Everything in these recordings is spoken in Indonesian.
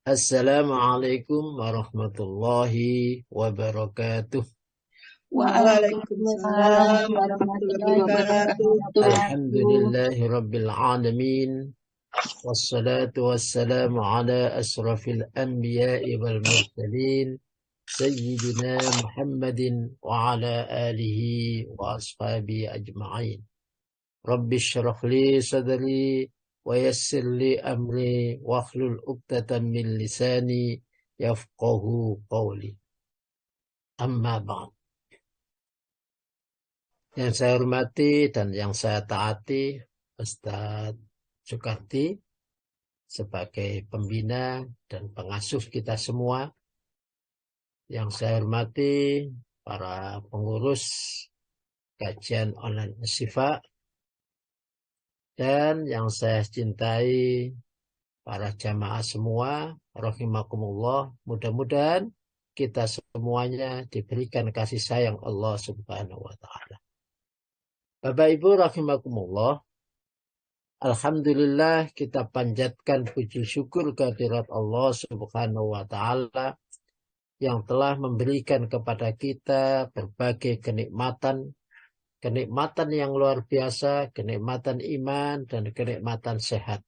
Assalamualaikum warahmatullahi wabarakatuh. Waalaikumsalam warahmatullahi wabarakatuh. Alhamdulillahi rabbil alamin. Wassalatu wassalamu ala asrafil anbiya'i wal mursalin. Sayyidina Muhammadin wa ala alihi wa ashabihi ajma'in. Rabbi syrah li sadri wa yassir li amri wa akhlul uqdatan min lisani yafqahu qawli. Amma ba'd. Yang saya hormati dan yang saya taati Ustadz Soekardi sebagai pembina dan pengasuh kita semua. Yang saya hormati para pengurus kajian online Asyifa, dan yang saya cintai para jamaah semua, rahimakumullah. Mudah-mudahan kita semuanya diberikan kasih sayang Allah Subhanahu wa Ta'ala. Bapak Ibu rahimakumullah, alhamdulillah kita panjatkan puji syukur kehadirat Allah Subhanahu wa Ta'ala yang telah memberikan kepada kita berbagai kenikmatan yang luar biasa, kenikmatan iman dan kenikmatan sehat.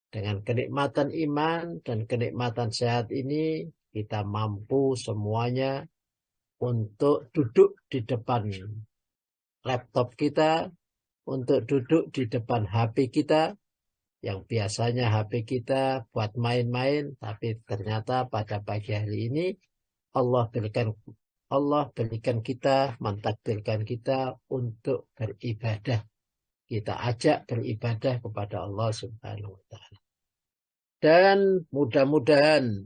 Dengan kenikmatan iman dan kenikmatan sehat ini, kita mampu semuanya untuk duduk di depan laptop kita, untuk duduk di depan HP kita, yang biasanya HP kita buat main-main, tapi ternyata pada pagi hari ini Allah berikan kita, mentakdirkan kita untuk beribadah. Kita ajak beribadah kepada Allah Subhanahu wa Ta'ala. Dan mudah-mudahan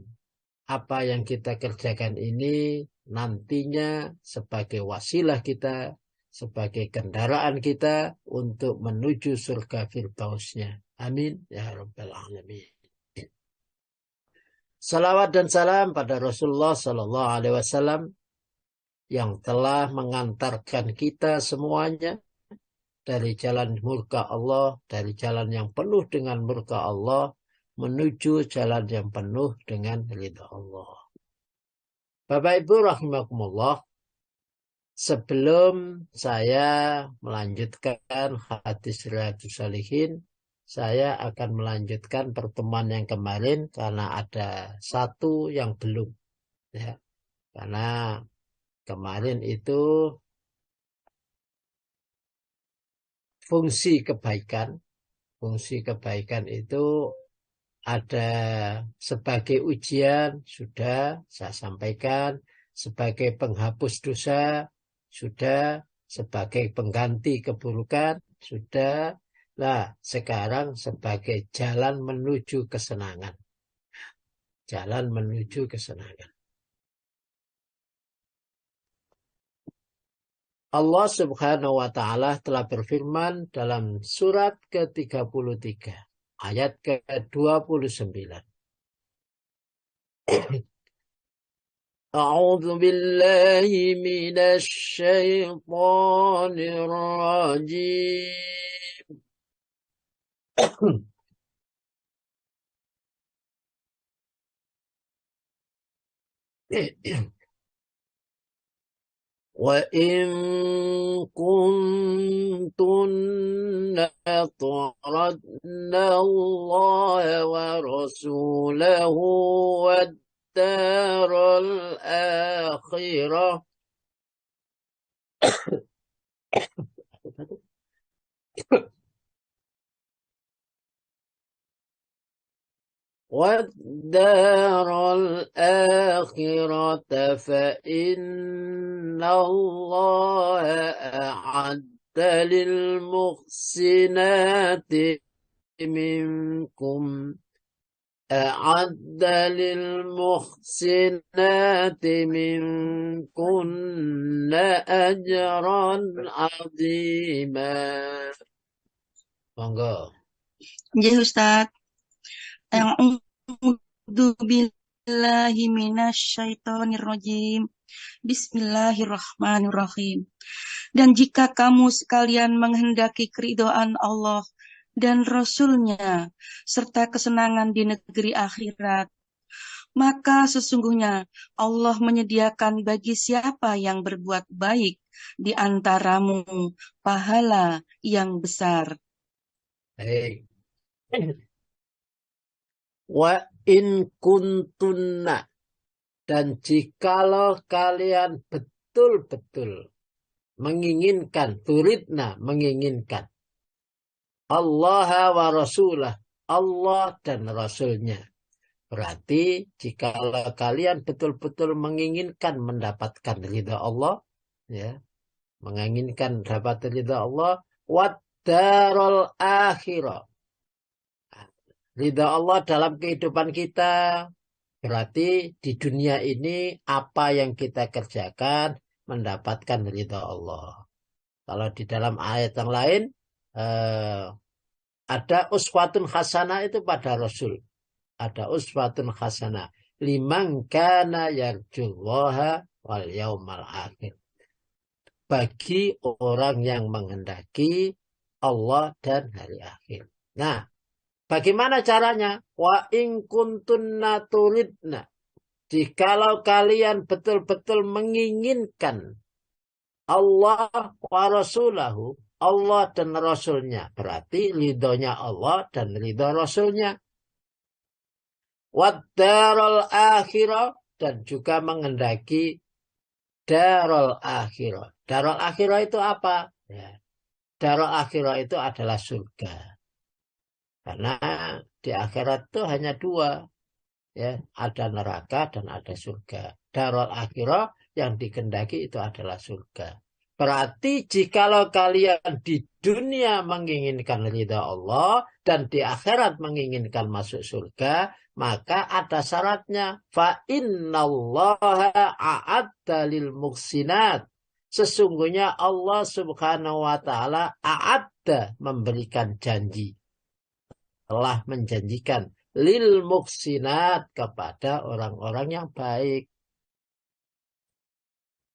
apa yang kita kerjakan ini nantinya sebagai wasilah kita, sebagai kendaraan kita untuk menuju surga firdausnya. Amin ya rabbal alamin. Salawat dan salam pada Rasulullah Sallallahu Alaihi Wasallam yang telah mengantarkan kita semuanya dari jalan murka Allah, dari jalan yang penuh dengan murka Allah, menuju jalan yang penuh dengan ridha Allah. Bapak Ibu rahimakumullah, sebelum saya melanjutkan hadis Riyadhus Shalihin, saya akan melanjutkan pertemuan yang kemarin karena ada satu yang belum. Ya. Karena kemarin itu fungsi kebaikan itu ada sebagai ujian, sudah saya sampaikan, sebagai penghapus dosa, sudah, sebagai pengganti keburukan, sudah. Nah, sekarang sebagai jalan menuju kesenangan. Jalan menuju kesenangan. Allah Subhanahu wa Ta'ala telah berfirman dalam surat ke-33, ayat ke-29. A'udzu billahi minasy syaithanir rajim. وَإِن كُنتُنَّ أَطَعْنَ اللَّهَ وَرَسُولَهُ وَالدَّارَ الْآخِرَةَ فإن الله أعد للمحسنات منكن أجرا عظيما. Monggo. Ya Ustaz. A'udzu billahi minasyaitonir rajim. Bismillahirrahmanirrahim. Dan jika kamu sekalian menghendaki keridhaan Allah dan Rasul-Nya serta kesenangan di negeri akhirat, Maka sesungguhnya Allah menyediakan bagi siapa yang berbuat baik di antaramu pahala yang besar. Baik. Wa in kuntunna, dan jikalau kalian betul-betul menginginkan, turidna, menginginkan Allah wa Rasulah, Allah dan Rasulnya. Berarti jikalau kalian betul-betul menginginkan mendapatkan ridha Allah, ya, menginginkan dapat ridha Allah, wad darul akhirah, ridha Allah dalam kehidupan kita, berarti di dunia ini apa yang kita kerjakan mendapatkan ridha Allah. Kalau di dalam ayat yang lain ada uswatun hasanah itu pada Rasul. Ada uswatun hasanah liman kana yarjullaha wal yaumal akhir. Bagi orang yang menghendaki Allah dan hari akhir. Nah, bagaimana caranya? Wa in kuntunna turidna. Jikalau kalian betul-betul menginginkan Allah wa Rasulahu, Allah dan Rasulnya. Berarti ridhonya Allah dan ridho Rasulnya. Wad darul akhirah, dan juga mengendaki darul akhirah. Darul akhirah itu apa? Ya. Darul akhirah itu adalah surga. Karena di akhirat itu hanya dua. Ya, ada neraka dan ada surga. Darul akhirah yang dikendaki itu adalah surga. Berarti jikalau kalian di dunia menginginkan ridha Allah dan di akhirat menginginkan masuk surga, maka ada syaratnya. Fa innallaha a'adda lil muhsinat. Sesungguhnya Allah Subhanahu wa taala a'adda, memberikan janji, telah menjanjikan lil muhsinat, kepada orang-orang yang baik.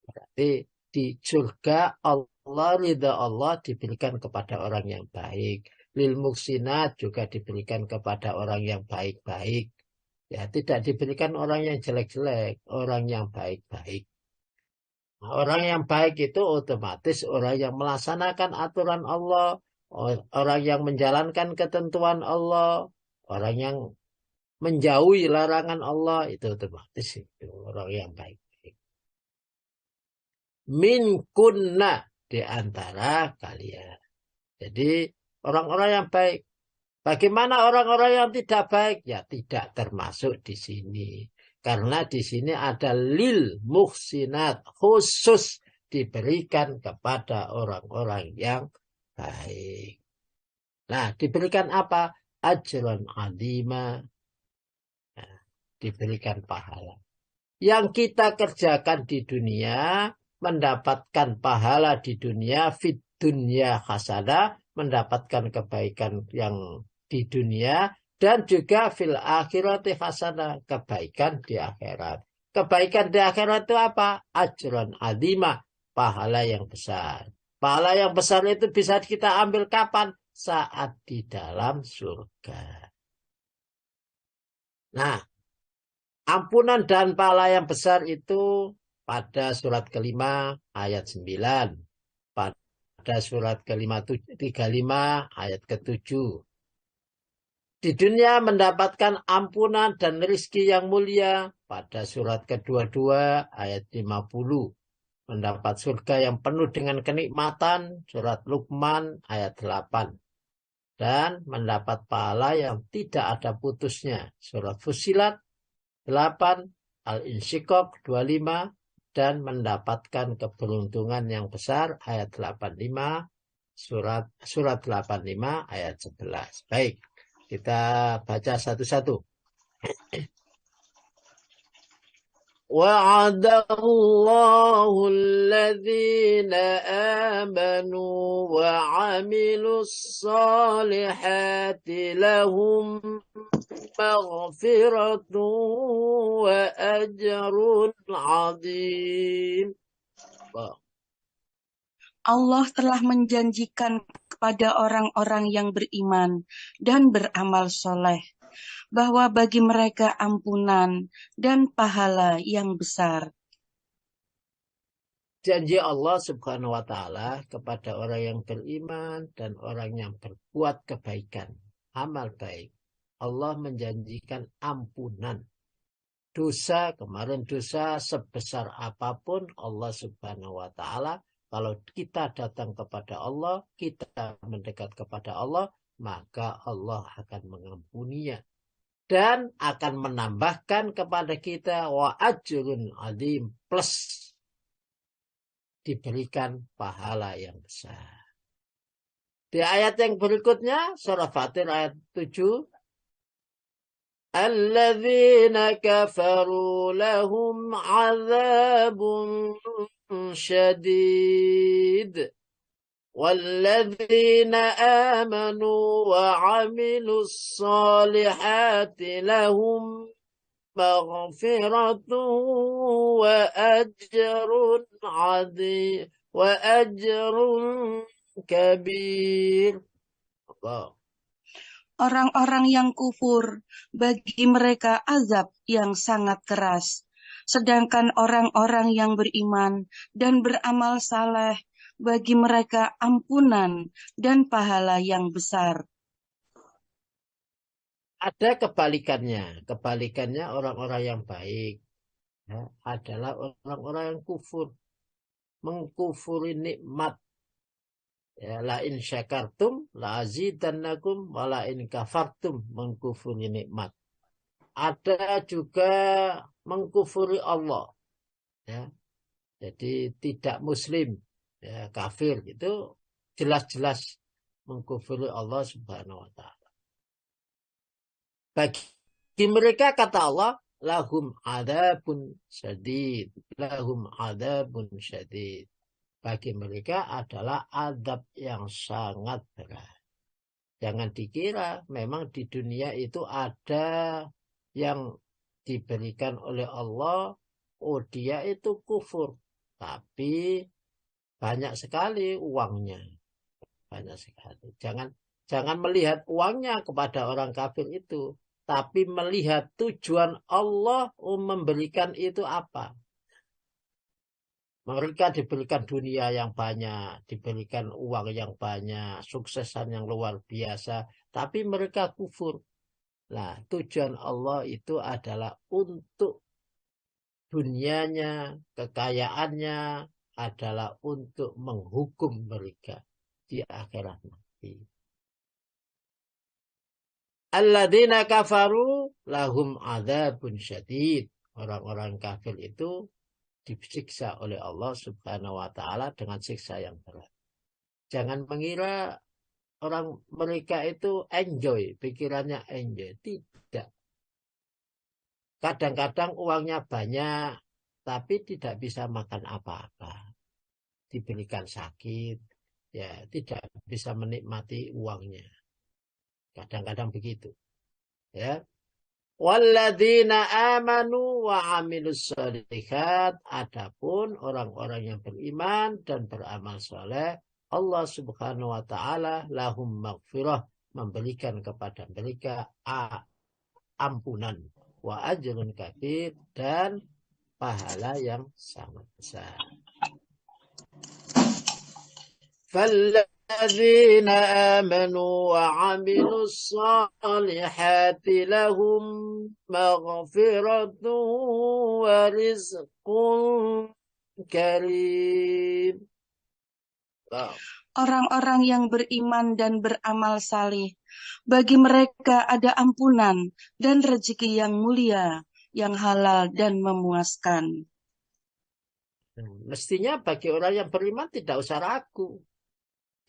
Berarti di surga Allah, ridha Allah diberikan kepada orang yang baik. Lil muhsinat juga diberikan kepada orang yang baik-baik. Ya, tidak diberikan orang yang jelek-jelek, orang yang baik-baik. Nah, orang yang baik itu otomatis orang yang melaksanakan aturan Allah, orang yang menjalankan ketentuan Allah, orang yang menjauhi larangan Allah, itu otomatis itu orang yang baik. Min kunna, di antara kalian. Jadi orang-orang yang baik. Bagaimana orang-orang yang tidak baik? Ya tidak termasuk di sini. Karena di sini ada lil muhsinat, khusus diberikan kepada orang-orang yang baik. Nah, diberikan apa? Ajran adima. Nah, diberikan pahala. Yang kita kerjakan di dunia, mendapatkan pahala di dunia, fid dunya hasanah, mendapatkan kebaikan yang di dunia, dan juga fil akhirati hasanah, kebaikan di akhirat. Kebaikan di akhirat itu apa? Ajran adimah, pahala yang besar. Pahala yang besar itu bisa kita ambil kapan? Saat di dalam surga. Nah, ampunan dan pahala yang besar itu pada surat kelima ayat 9. Pada surat kelima 35 ayat ke-7. Di dunia mendapatkan ampunan dan rizki yang mulia pada surat ke-22 ayat 50. Mendapat surga yang penuh dengan kenikmatan, surat Luqman ayat 8. Dan mendapat pahala yang tidak ada putusnya, surat Fussilat 8, Al-Insyiqaq 25, dan mendapatkan keberuntungan yang besar ayat 85, surat 85 ayat 11. Baik, kita baca satu-satu. Wa'adallahu alladhina amanu wa 'amilus salihati lahum maghfiratun wa ajrun 'azim. Allah telah menjanjikan kepada orang-orang yang beriman dan beramal soleh bahwa bagi mereka ampunan dan pahala yang besar. Janji Allah Subhanahu wa Ta'ala kepada orang yang beriman dan orang yang berbuat kebaikan, amal baik. Allah menjanjikan ampunan dosa, kemarin dosa sebesar apapun Allah Subhanahu wa Ta'ala, kalau kita datang kepada Allah, kita mendekat kepada Allah, maka Allah akan mengampuninya dan akan menambahkan kepada kita wa ajrun azim, plus diberikan pahala yang besar. Di ayat yang berikutnya, surah Fatir ayat 7, Alladzina kafaru lahum azabun syadid walladzina amanu wa amilus salihati lahum maghfiratun wa ajrun azim wa ajrun kabir. Allah. Orang-orang yang kufur, bagi mereka azab yang sangat keras. Sedangkan orang-orang yang beriman dan beramal saleh, bagi mereka ampunan dan pahala yang besar. Ada kebalikannya. Kebalikannya orang-orang yang baik ya, adalah orang-orang yang kufur. Mengkufuri nikmat. Ya, la in syakartum la azidannakum wa la in kafartum, mengkufuri nikmat. Ada juga mengkufuri Allah. Ya. Jadi tidak muslim, ya, kafir itu jelas-jelas mengkufuri Allah Subhanahu wa Ta'ala. Bagi mereka kata Allah, lahum adabun syadid, lahum adabun syadid. Bagi mereka adalah adab yang sangat berat. Jangan dikira memang di dunia itu ada yang diberikan oleh Allah, oh dia itu kufur. Tapi banyak sekali uangnya. Banyak sekali. Jangan melihat uangnya kepada orang kafir itu. Tapi melihat tujuan Allah memberikan itu apa. Mereka diberikan dunia yang banyak, diberikan uang yang banyak, suksesan yang luar biasa. Tapi mereka kufur. Nah, tujuan Allah itu adalah untuk dunianya, kekayaannya adalah untuk menghukum mereka di akhirat nanti. Alladzina kafaru lahum adzabun syadid. Orang-orang kafir itu disiksa oleh Allah Subhanahu wa Ta'ala dengan siksa yang berat. Jangan mengira orang mereka itu enjoy, pikirannya enjoy. Tidak. Kadang-kadang uangnya banyak, tapi tidak bisa makan apa-apa. Diberikan sakit, ya tidak bisa menikmati uangnya. Kadang-kadang begitu. Ya. Walladzina amanu wa amilus shalihat. Adapun orang-orang yang beriman dan beramal soleh, Allah Subhanahu wa Ta'ala lahum maghfirah, memberikan kepada mereka ampunan wa ajrun kabir, dan pahala yang sangat besar. فالذين آمنوا وعملوا الصالحات لهم مغفرة ورزق كريم. Orang-orang yang beriman dan beramal saleh, bagi mereka ada ampunan dan rezeki yang mulia, yang halal dan memuaskan. Mestinya bagi orang yang beriman tidak usah ragu.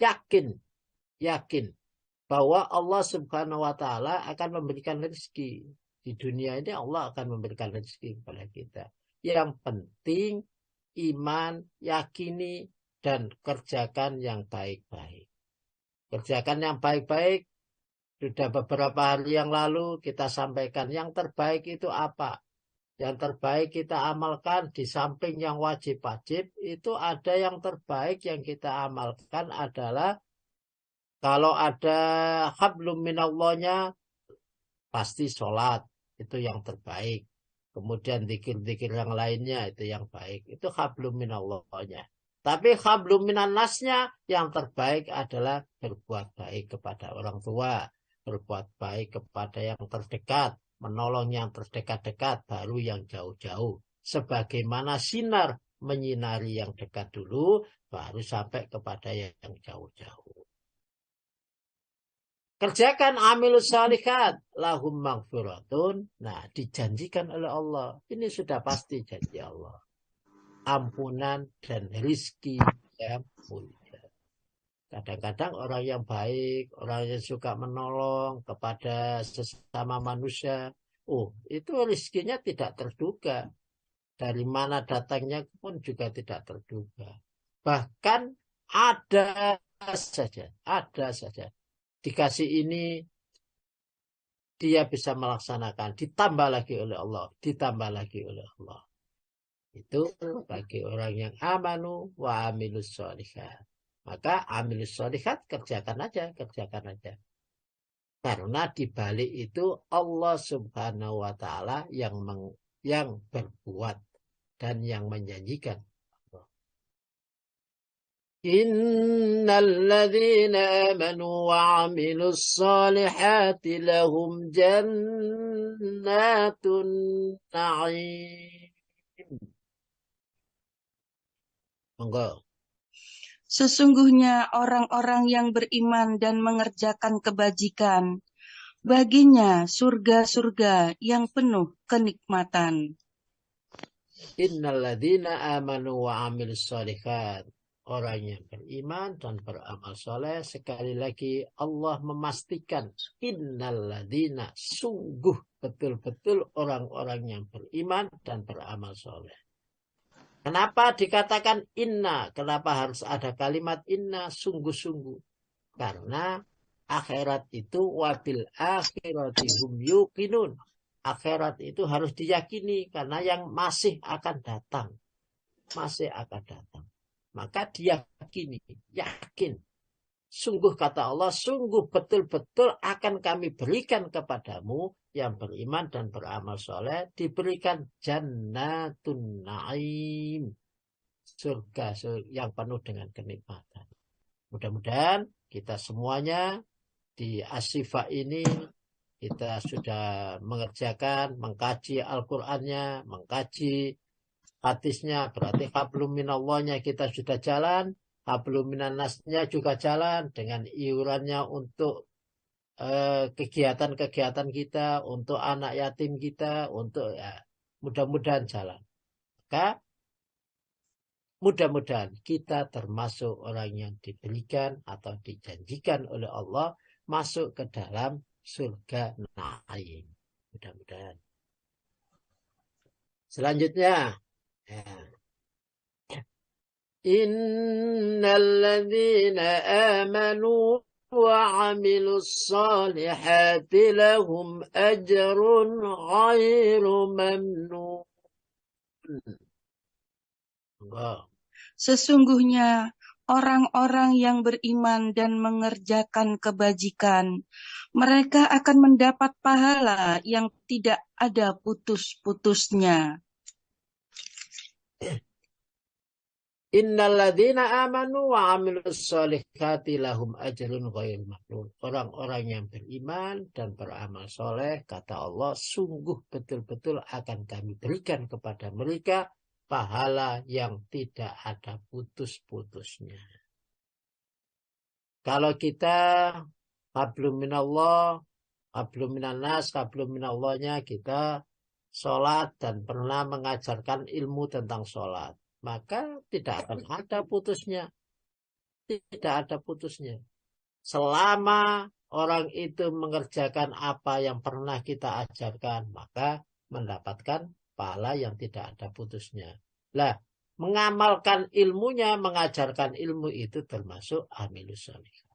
Yakin bahwa Allah Subhanahu wa Ta'ala akan memberikan rezeki. Di dunia ini Allah akan memberikan rezeki kepada kita. Yang penting iman, yakini, dan kerjakan yang baik-baik. Kerjakan yang baik-baik. Sudah beberapa hari yang lalu kita sampaikan yang terbaik itu apa? Yang terbaik kita amalkan di samping yang wajib-wajib, itu ada yang terbaik yang kita amalkan adalah kalau ada hablum minallahnya, pasti sholat, itu yang terbaik. Kemudian zikir-zikir yang lainnya itu yang baik. Itu hablum minallahnya. Tapi hablum minannasnya yang terbaik adalah berbuat baik kepada orang tua, berbuat baik kepada yang terdekat, menolong yang terdekat-dekat, baru yang jauh-jauh. Sebagaimana sinar menyinari yang dekat dulu, baru sampai kepada yang jauh-jauh. Kerjakan amilus salihat lahum maghfiratun. Nah, dijanjikan oleh Allah. Ini sudah pasti janji Allah. Ampunan dan rizki yang mulia. Kadang-kadang orang yang baik, orang yang suka menolong kepada sesama manusia, itu rizkinya tidak terduga. Dari mana datangnya pun juga tidak terduga. Bahkan ada saja. Dikasih ini, dia bisa melaksanakan. Ditambah lagi oleh Allah. Itu bagi orang yang amanu wa amilus sholihat. Maka amilus sholihat kerjakan aja. Karena dibalik itu Allah subhanahu wa ta'ala yang berbuat dan yang menjanjikan. Innalladzina amanu wa amilus salihati lahum jannatun na'im. Monggo. Sesungguhnya orang-orang yang beriman dan mengerjakan kebajikan, baginya surga-surga yang penuh kenikmatan. Innalladzina amanu wa amilus sholihat. Orang yang beriman dan beramal soleh, sekali lagi Allah memastikan innalladzina, sungguh betul-betul orang-orang yang beriman dan beramal soleh. Kenapa dikatakan inna? Kenapa harus ada kalimat inna, sungguh-sungguh? Karena akhirat itu wabil akhirati hum yuqinun. Akhirat itu harus diyakini karena yang masih akan datang. Maka diyakini, yakin. Sungguh kata Allah, sungguh betul-betul akan kami berikan kepadamu yang beriman dan beramal soleh, diberikan jannatun na'im. Surga yang penuh dengan kenikmatan. Mudah-mudahan kita semuanya di Asyifa ini, kita sudah mengerjakan, mengkaji Al-Qur'annya, mengkaji hadisnya, berarti hablum minallahnya kita sudah jalan, hablum minannasnya juga jalan dengan iurannya untuk kegiatan-kegiatan kita, untuk anak yatim kita, untuk mudah-mudahan jalan. Maka mudah-mudahan kita termasuk orang yang diberikan atau dijanjikan oleh Allah masuk ke dalam surga na'im. Mudah-mudahan. Selanjutnya, innalladzina amanu wa amilus salihati lahum ajrun ghairu mamnun. Sesungguhnya orang-orang yang beriman dan mengerjakan kebajikan, mereka akan mendapat pahala yang tidak ada putus-putusnya. Innalladzina amanu wa amilus solihati lahum ajrun ghairu mamnun. Orang-orang yang beriman dan beramal soleh, kata Allah, sungguh betul-betul akan kami berikan kepada mereka pahala yang tidak ada putus-putusnya. Kalau kita hablum minallah, hablum minannas, hablum minallahnya kita sholat dan pernah mengajarkan ilmu tentang sholat, maka tidak akan ada putusnya. Tidak ada putusnya. Selama orang itu mengerjakan apa yang pernah kita ajarkan, maka mendapatkan pahala yang tidak ada putusnya. Lah, mengamalkan ilmunya, mengajarkan ilmu itu termasuk amilus sholihat.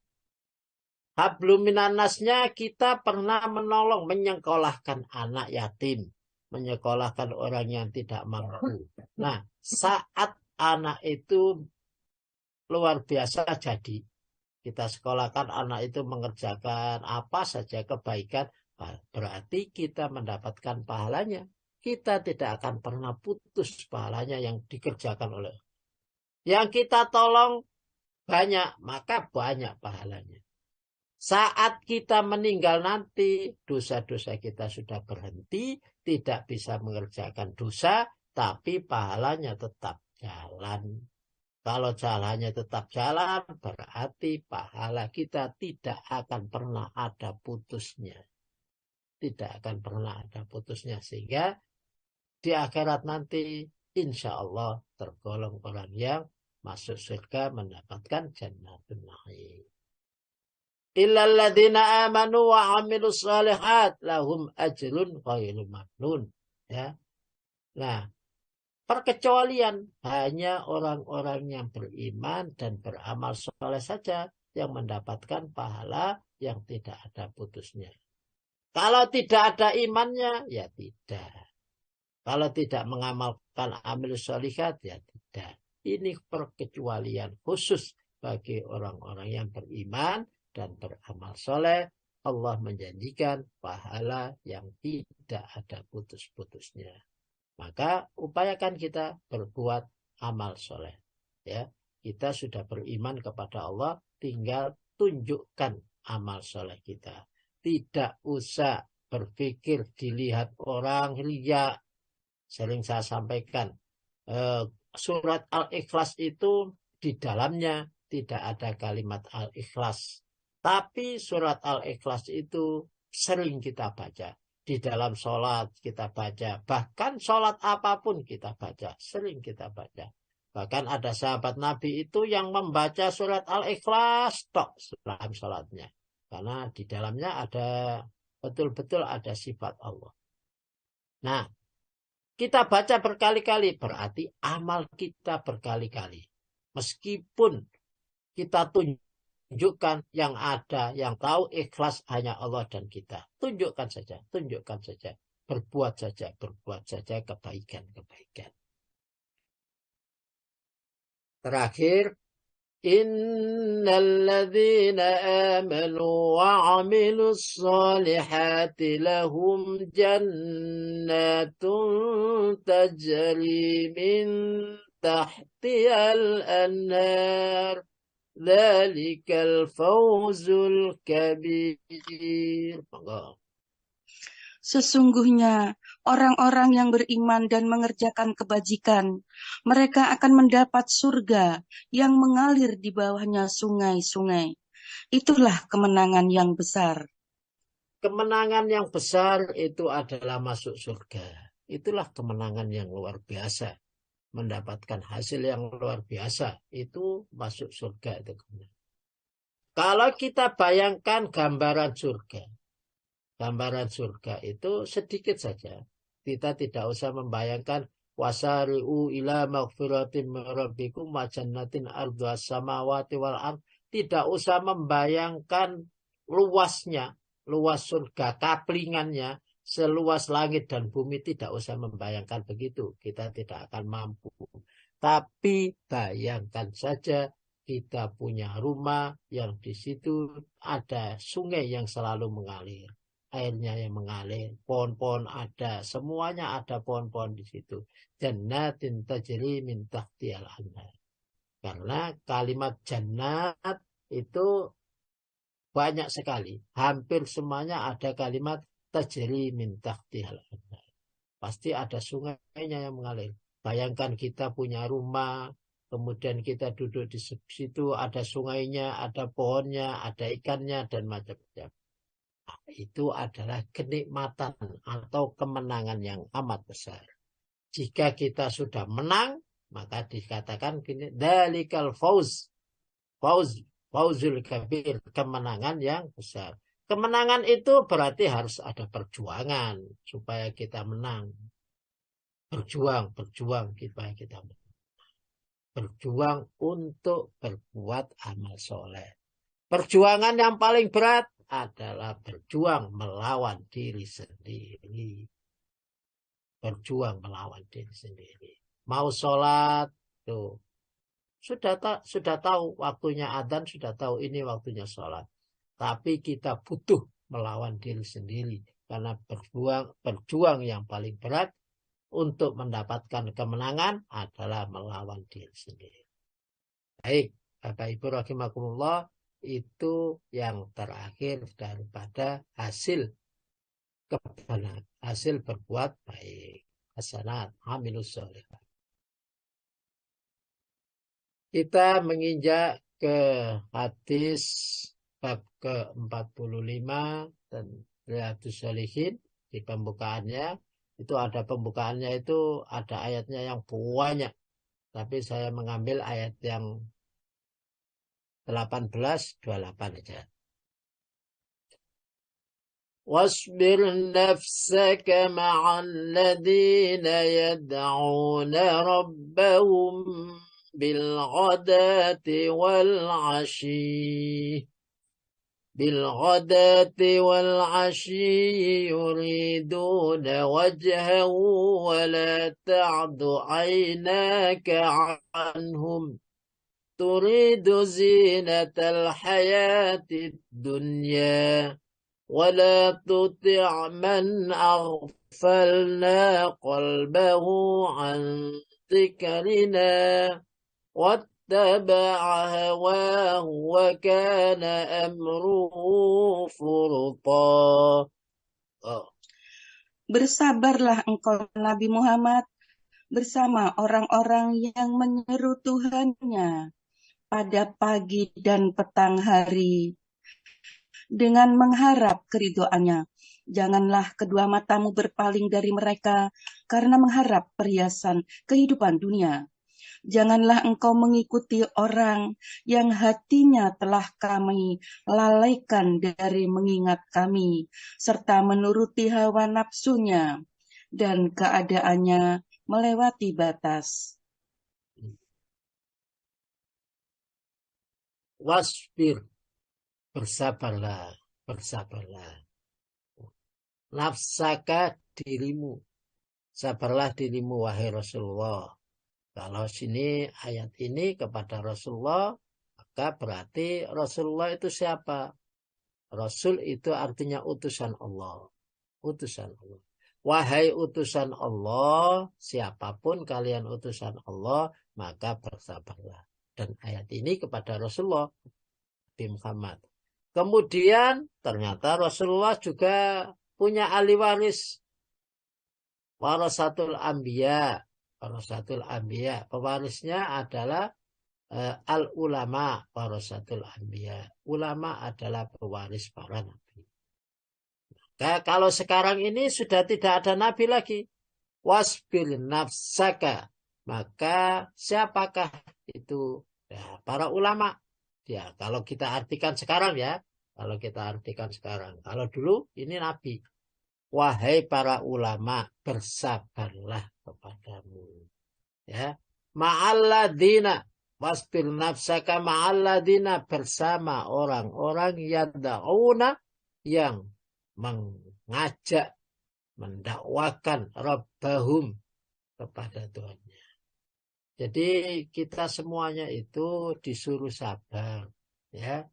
Hablum minannasnya kita pernah menolong, menyekolahkan anak yatim, menyekolahkan orang yang tidak mampu. Nah, saat anak itu luar biasa jadi, kita sekolahkan anak itu mengerjakan apa saja kebaikan, berarti kita mendapatkan pahalanya. Kita tidak akan pernah putus pahalanya yang dikerjakan oleh. Yang kita tolong banyak, maka banyak pahalanya. Saat kita meninggal nanti, dosa-dosa kita sudah berhenti, tidak bisa mengerjakan dosa, tapi pahalanya tetap jalan. Kalau jalannya tetap jalan, berarti pahala kita tidak akan pernah ada putusnya. Tidak akan pernah ada putusnya. Sehingga di akhirat nanti, insya Allah tergolong orang yang masuk surga mendapatkan jannatul na'im. Illal ladzina amanu wa 'amilus shalihat lahum ajrun ghairu mamnun. Ya. Nah, perkecualian hanya orang-orang yang beriman dan beramal soleh saja yang mendapatkan pahala yang tidak ada putusnya. Kalau tidak ada imannya, ya tidak. Kalau tidak mengamalkan amil sholihat, ya tidak. Ini perkecualian khusus bagi orang-orang yang beriman dan beramal soleh. Allah menjanjikan pahala yang tidak ada putus-putusnya. Maka upayakan kita berbuat amal soleh. Ya, kita sudah beriman kepada Allah, tinggal tunjukkan amal soleh kita. Tidak usah berpikir dilihat orang, riya. Sering saya sampaikan, surat Al-Ikhlas itu di dalamnya tidak ada kalimat Al-Ikhlas. Tapi surat Al-Ikhlas itu sering kita baca. Di dalam sholat kita baca. Bahkan sholat apapun kita baca. Sering kita baca. Bahkan ada sahabat Nabi itu yang membaca surat Al-Ikhlas tok dalam sholatnya. Karena di dalamnya ada betul-betul ada sifat Allah. Nah, kita baca berkali-kali, berarti amal kita berkali-kali. Meskipun kita tunjukkan yang ada, yang tahu ikhlas hanya Allah dan kita. Tunjukkan saja, berbuat saja kebaikan-kebaikan. Terakhir, innal ladzina amanu wa 'amilus sholihati lahum jannatun tajri min tahtihal anhar dzalikal fawzul kabir. Sesungguhnya orang-orang yang beriman dan mengerjakan kebajikan, mereka akan mendapat surga yang mengalir di bawahnya sungai-sungai. Itulah kemenangan yang besar. Kemenangan yang besar itu adalah masuk surga. Itulah kemenangan yang luar biasa. Mendapatkan hasil yang luar biasa. Itu masuk surga. Kalau kita bayangkan gambaran surga. Gambaran surga itu sedikit saja. Kita tidak usah membayangkan wasari'u ila maghfiratin min rabbikum wa jannatin ardhas samawati wal ard. Tidak usah membayangkan luasnya, luas surga, kaplingannya seluas langit dan bumi. Tidak usah membayangkan begitu. Kita tidak akan mampu. Tapi bayangkan saja kita punya rumah yang di situ ada sungai yang selalu mengalir. Airnya yang mengalir, pohon-pohon ada, semuanya ada pohon-pohon di situ. Jannatin tajri min tahtihal anhar. Karena kalimat jannat itu banyak sekali. Hampir semuanya ada kalimat tajri min tahtihal anhar. Pasti ada sungainya yang mengalir. Bayangkan kita punya rumah, kemudian kita duduk di situ, ada sungainya, ada pohonnya, ada ikannya, dan macam-macam. Itu adalah kenikmatan atau kemenangan yang amat besar. Jika kita sudah menang, maka dikatakan gini, dalikal fauzul kabir, kemenangan yang besar. Kemenangan itu berarti harus ada perjuangan supaya kita menang. Berjuang supaya kita menang. Berjuang untuk berbuat amal soleh. Perjuangan yang paling berat adalah berjuang melawan diri sendiri. Berjuang melawan diri sendiri. Mau sholat, tuh. Sudah tahu waktunya adzan, sudah tahu ini waktunya sholat. Tapi kita butuh melawan diri sendiri. Karena berjuang yang paling berat untuk mendapatkan kemenangan adalah melawan diri sendiri. Baik, Bapak Ibu rahimakumullah, itu yang terakhir daripada hasil kebenaran, hasil berbuat baik. Hasanat, amilus sholihah. Kita menginjak ke hadis bab ke-45 dan Riyadhus Shalihin. Di pembukaannya itu ada pembukaannya, itu ada ayatnya yang banyak, tapi saya mengambil ayat yang 18-28 aja. واصبر نفسك مع الذين يدعون ربهم بالغداة والعشي يريدون وجهه ولا تعد عيناك عنهم تريد زينة الحياة الدنيا ولا تطع من أغفلنا قلبه عن ذكرنا واتبع هواه وكان أمره فرطا. Bersabarlah engkau Nabi Muhammad bersama orang-orang yang menyeru Tuhannya pada pagi dan petang hari dengan mengharap keridhoannya. Janganlah kedua matamu berpaling dari mereka karena mengharap perhiasan kehidupan dunia. Janganlah engkau mengikuti orang yang hatinya telah kami lalaikan dari mengingat kami, serta menuruti hawa nafsunya dan keadaannya melewati batas. Wasbir, bersabarlah. Nafsaka, dirimu. Sabarlah dirimu, wahai Rasulullah. Kalau sini ayat ini kepada Rasulullah, maka berarti Rasulullah itu siapa? Rasul itu artinya utusan Allah. Utusan Allah. Wahai utusan Allah, siapapun kalian utusan Allah, maka bersabarlah. Dan ayat ini kepada Rasulullah Nabi Muhammad. Kemudian ternyata Rasulullah juga punya ahli waris. Warasatul Anbiya. Pewarisnya adalah al-ulama. Warasatul Anbiya. Ulama adalah pewaris para nabi. Nah, kalau sekarang ini sudah tidak ada nabi lagi. Wasbir nafsaka. Maka siapakah itu? Ya, para ulama. Ya, kalau kita artikan sekarang ya. Kalau dulu ini nabi. Wahai para ulama, bersabarlah kepadamu. Ya. Ma'alladina. Wasbir nafsaka ma'alladina, bersama orang-orang yad'una, yang mengajak, mendakwakan Rabbahum, kepada Tuhannya. Jadi kita semuanya itu disuruh sabar, ya,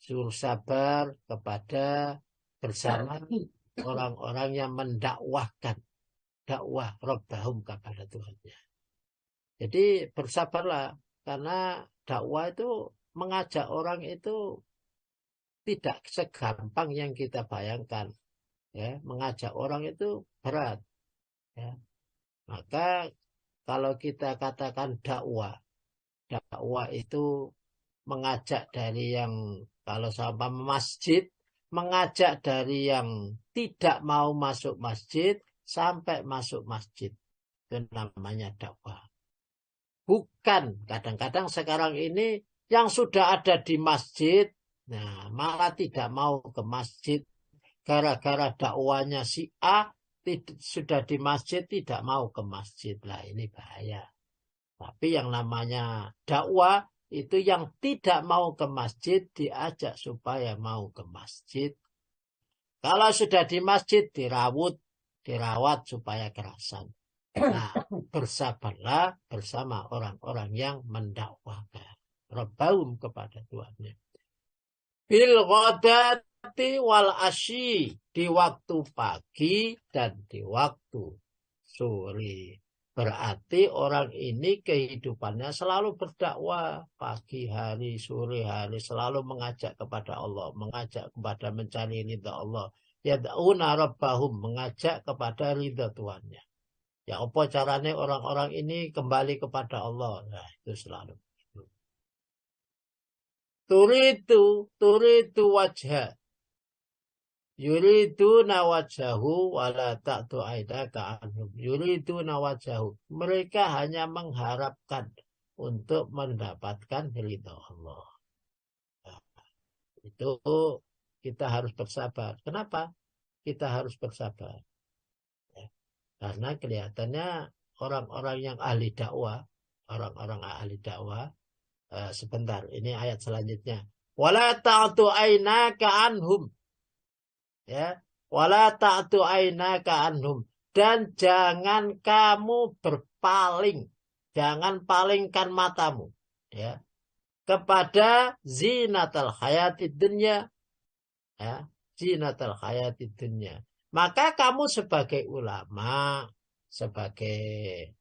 suruh sabar kepada bersama orang-orang yang mendakwahkan, dakwah Rabbahum kepada Tuhannya. Jadi bersabarlah, karena dakwah itu mengajak orang itu tidak segampang yang kita bayangkan, ya, mengajak orang itu berat, ya. Maka kalau kita katakan dakwah itu mengajak dari yang, kalau sama masjid, mengajak dari yang tidak mau masuk masjid sampai masuk masjid. Itu namanya dakwah. Bukan kadang-kadang sekarang ini yang sudah ada di masjid, nah malah tidak mau ke masjid. Gara-gara dakwanya si A, sudah di masjid tidak mau ke masjid. Lah ini bahaya. Tapi yang namanya dakwah itu yang tidak mau ke masjid diajak supaya mau ke masjid. Kalau sudah di masjid dirawat supaya kerasan. Nah, bersabarlah bersama orang-orang yang mendakwakan Rabbahum kepada Tuhannya. Bil ghadati wal asyi, di waktu pagi dan di waktu sore. Berarti orang ini kehidupannya selalu berdakwah, pagi hari, sore hari, selalu mengajak kepada Allah, mengajak kepada mencari ridha Allah. Yad'una rabbahum, mengajak kepada ridha Tuhannya. Ya apa caranya orang-orang ini kembali kepada Allah? Nah, itu selalu. Turidu wajah. Yuriduna wajahu wala ta'tu aidaka anhum. Yuriduna wajahu. Mereka hanya mengharapkan untuk mendapatkan ridha Allah. Nah, itu kita harus bersabar. Kenapa? Kita harus bersabar. Ya, karena kelihatannya orang-orang yang ahli dakwah, orang-orang ahli dakwah, sebentar, ini ayat selanjutnya. Wala ta'tu ainaka anhum. Ya, wala ta'tu ainaka anhum, dan jangan kamu berpaling, jangan palingkan matamu, ya, kepada zinatal hayatid dunya, ya, zinatal hayatid dunya. Maka kamu sebagai ulama, sebagai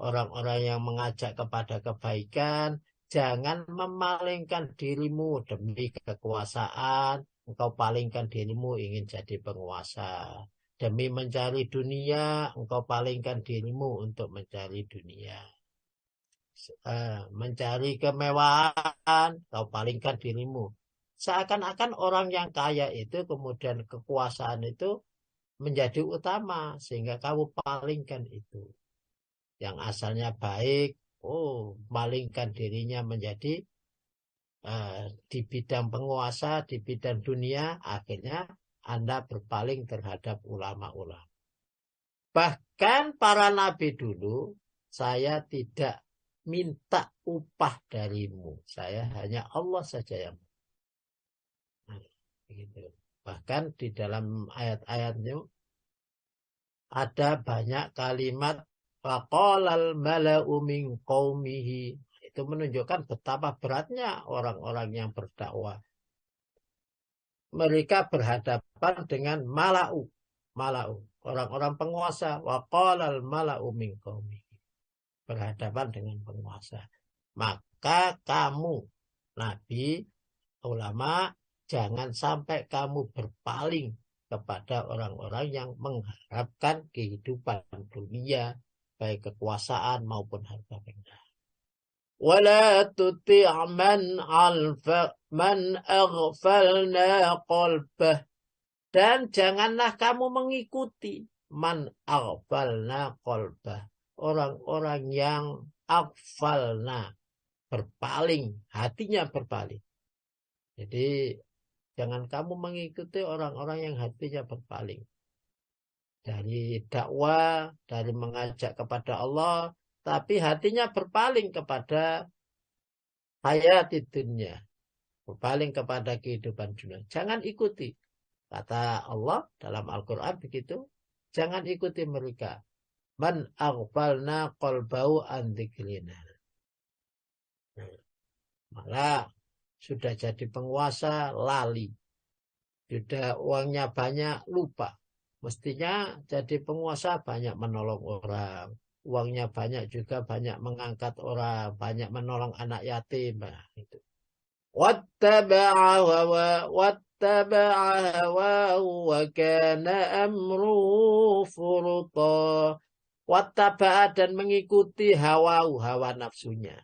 orang-orang yang mengajak kepada kebaikan, jangan memalingkan dirimu demi kekuasaan. Engkau palingkan dirimu ingin jadi penguasa. Demi mencari dunia, engkau palingkan dirimu untuk mencari dunia. Mencari kemewahan, engkau palingkan dirimu. Seakan-akan orang yang kaya itu kemudian kekuasaan itu menjadi utama. Sehingga kamu palingkan itu. Yang asalnya baik, palingkan dirinya menjadi di bidang penguasa, di bidang dunia, akhirnya Anda berpaling terhadap ulama-ulama. Bahkan para nabi dulu, saya tidak minta upah darimu. Saya hanya Allah saja yang. Nah, begitu. Bahkan di dalam ayat-ayatnya ada banyak kalimat faqalal mala'u min qaumihi. Itu menunjukkan betapa beratnya orang-orang yang berdakwah. Mereka berhadapan dengan mala'u. Mala'u, orang-orang penguasa. Wa qalal mala'u min qaumihi. Berhadapan dengan penguasa. Maka kamu, nabi, ulama, jangan sampai kamu berpaling kepada orang-orang yang mengharapkan kehidupan dunia, baik kekuasaan maupun harta benda. ولا تطع من أغفلنا قلبه, dan janganlah kamu mengikuti man aghfalna qalbah, orang-orang yang aghfalna, berpaling, hatinya berpaling. Jadi jangan kamu mengikuti orang-orang yang hatinya berpaling dari dakwah, dari mengajak kepada Allah, tapi hatinya berpaling kepada hayat dunia, berpaling kepada kehidupan dunia. Jangan ikuti. Kata Allah dalam Al-Quran begitu. Jangan ikuti mereka. Man aghfalna qalbahu an dzikrina. Malah sudah jadi penguasa, lali. Sudah uangnya banyak, lupa. Mestinya jadi penguasa banyak menolong orang. Uangnya banyak juga banyak mengangkat orang, banyak menolong anak yatim. Nah, itu. Wattaba'a hawahu wa kana amruhu furta. Wattaba'a, dan mengikuti hawa nafsunya.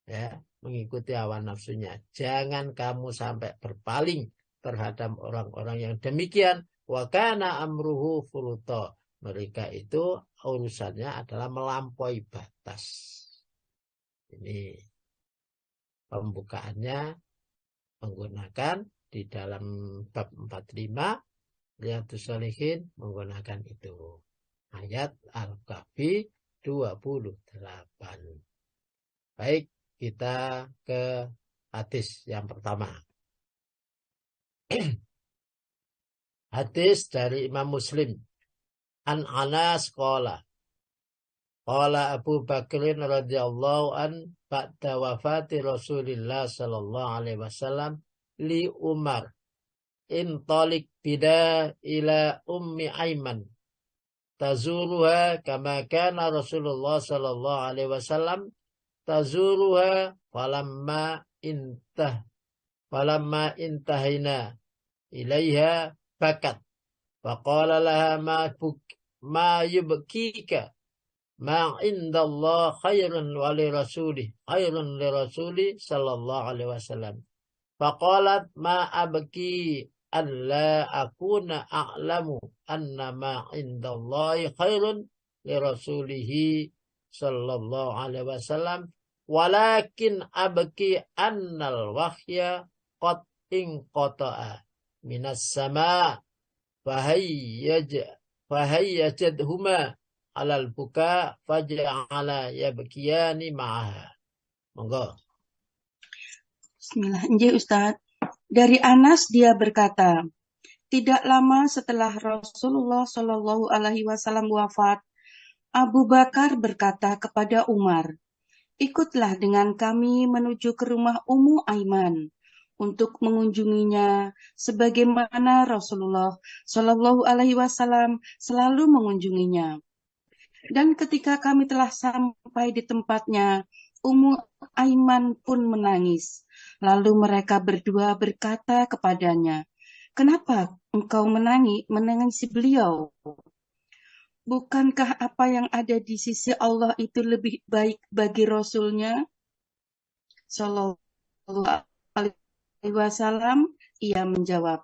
Ya, mengikuti hawa nafsunya. Jangan kamu sampai berpaling terhadap orang-orang yang demikian. Wa kana amruhu furta. Mereka itu urusannya adalah melampaui batas. Ini pembukaannya menggunakan di dalam bab 45 Riyadhus Shalihin menggunakan itu. Ayat Al-Kahfi 28. Baik, kita ke hadis yang pertama. Hadis dari Imam Muslim. An Anas qala Abu Bakrin radhiyallahu an ba'da wafati Rasulillah sallallahu alaihi wasallam li Umar intalik bida ila ummi Aiman tazuruha kama kana Rasulullah sallallahu alaihi wasallam tazuruha falamma intahina ilaiha bakat faqala laha ma yubkika ma indallah khairun li rasuli sallallahu alaihi wasallam faqalat ma abki an la akuna a'lamu anna ma indallahi khairun li rasulihi sallallahu alaihi wasallam walakin abki annal wahya qad inqata'a minas sama' fahayyajadhuma alal buka faja'ala yabkiyani ma'aha. Monggo. Bismillah. Nggih, Ustaz. Dari Anas dia berkata, tidak lama setelah Rasulullah Shallallahu Alaihi Wasallam wafat, Abu Bakar berkata kepada Umar, ikutlah dengan kami menuju ke rumah Ummu Aiman untuk mengunjunginya, sebagaimana Rasulullah Shallallahu Alaihi Wasallam selalu mengunjunginya. Dan ketika kami telah sampai di tempatnya, Ummu Aiman pun menangis. Lalu mereka berdua berkata kepadanya, kenapa engkau menangisi beliau? Bukankah apa yang ada di sisi Allah itu lebih baik bagi Rasulnya? Sallallahu alaihi wasallam, ia menjawab,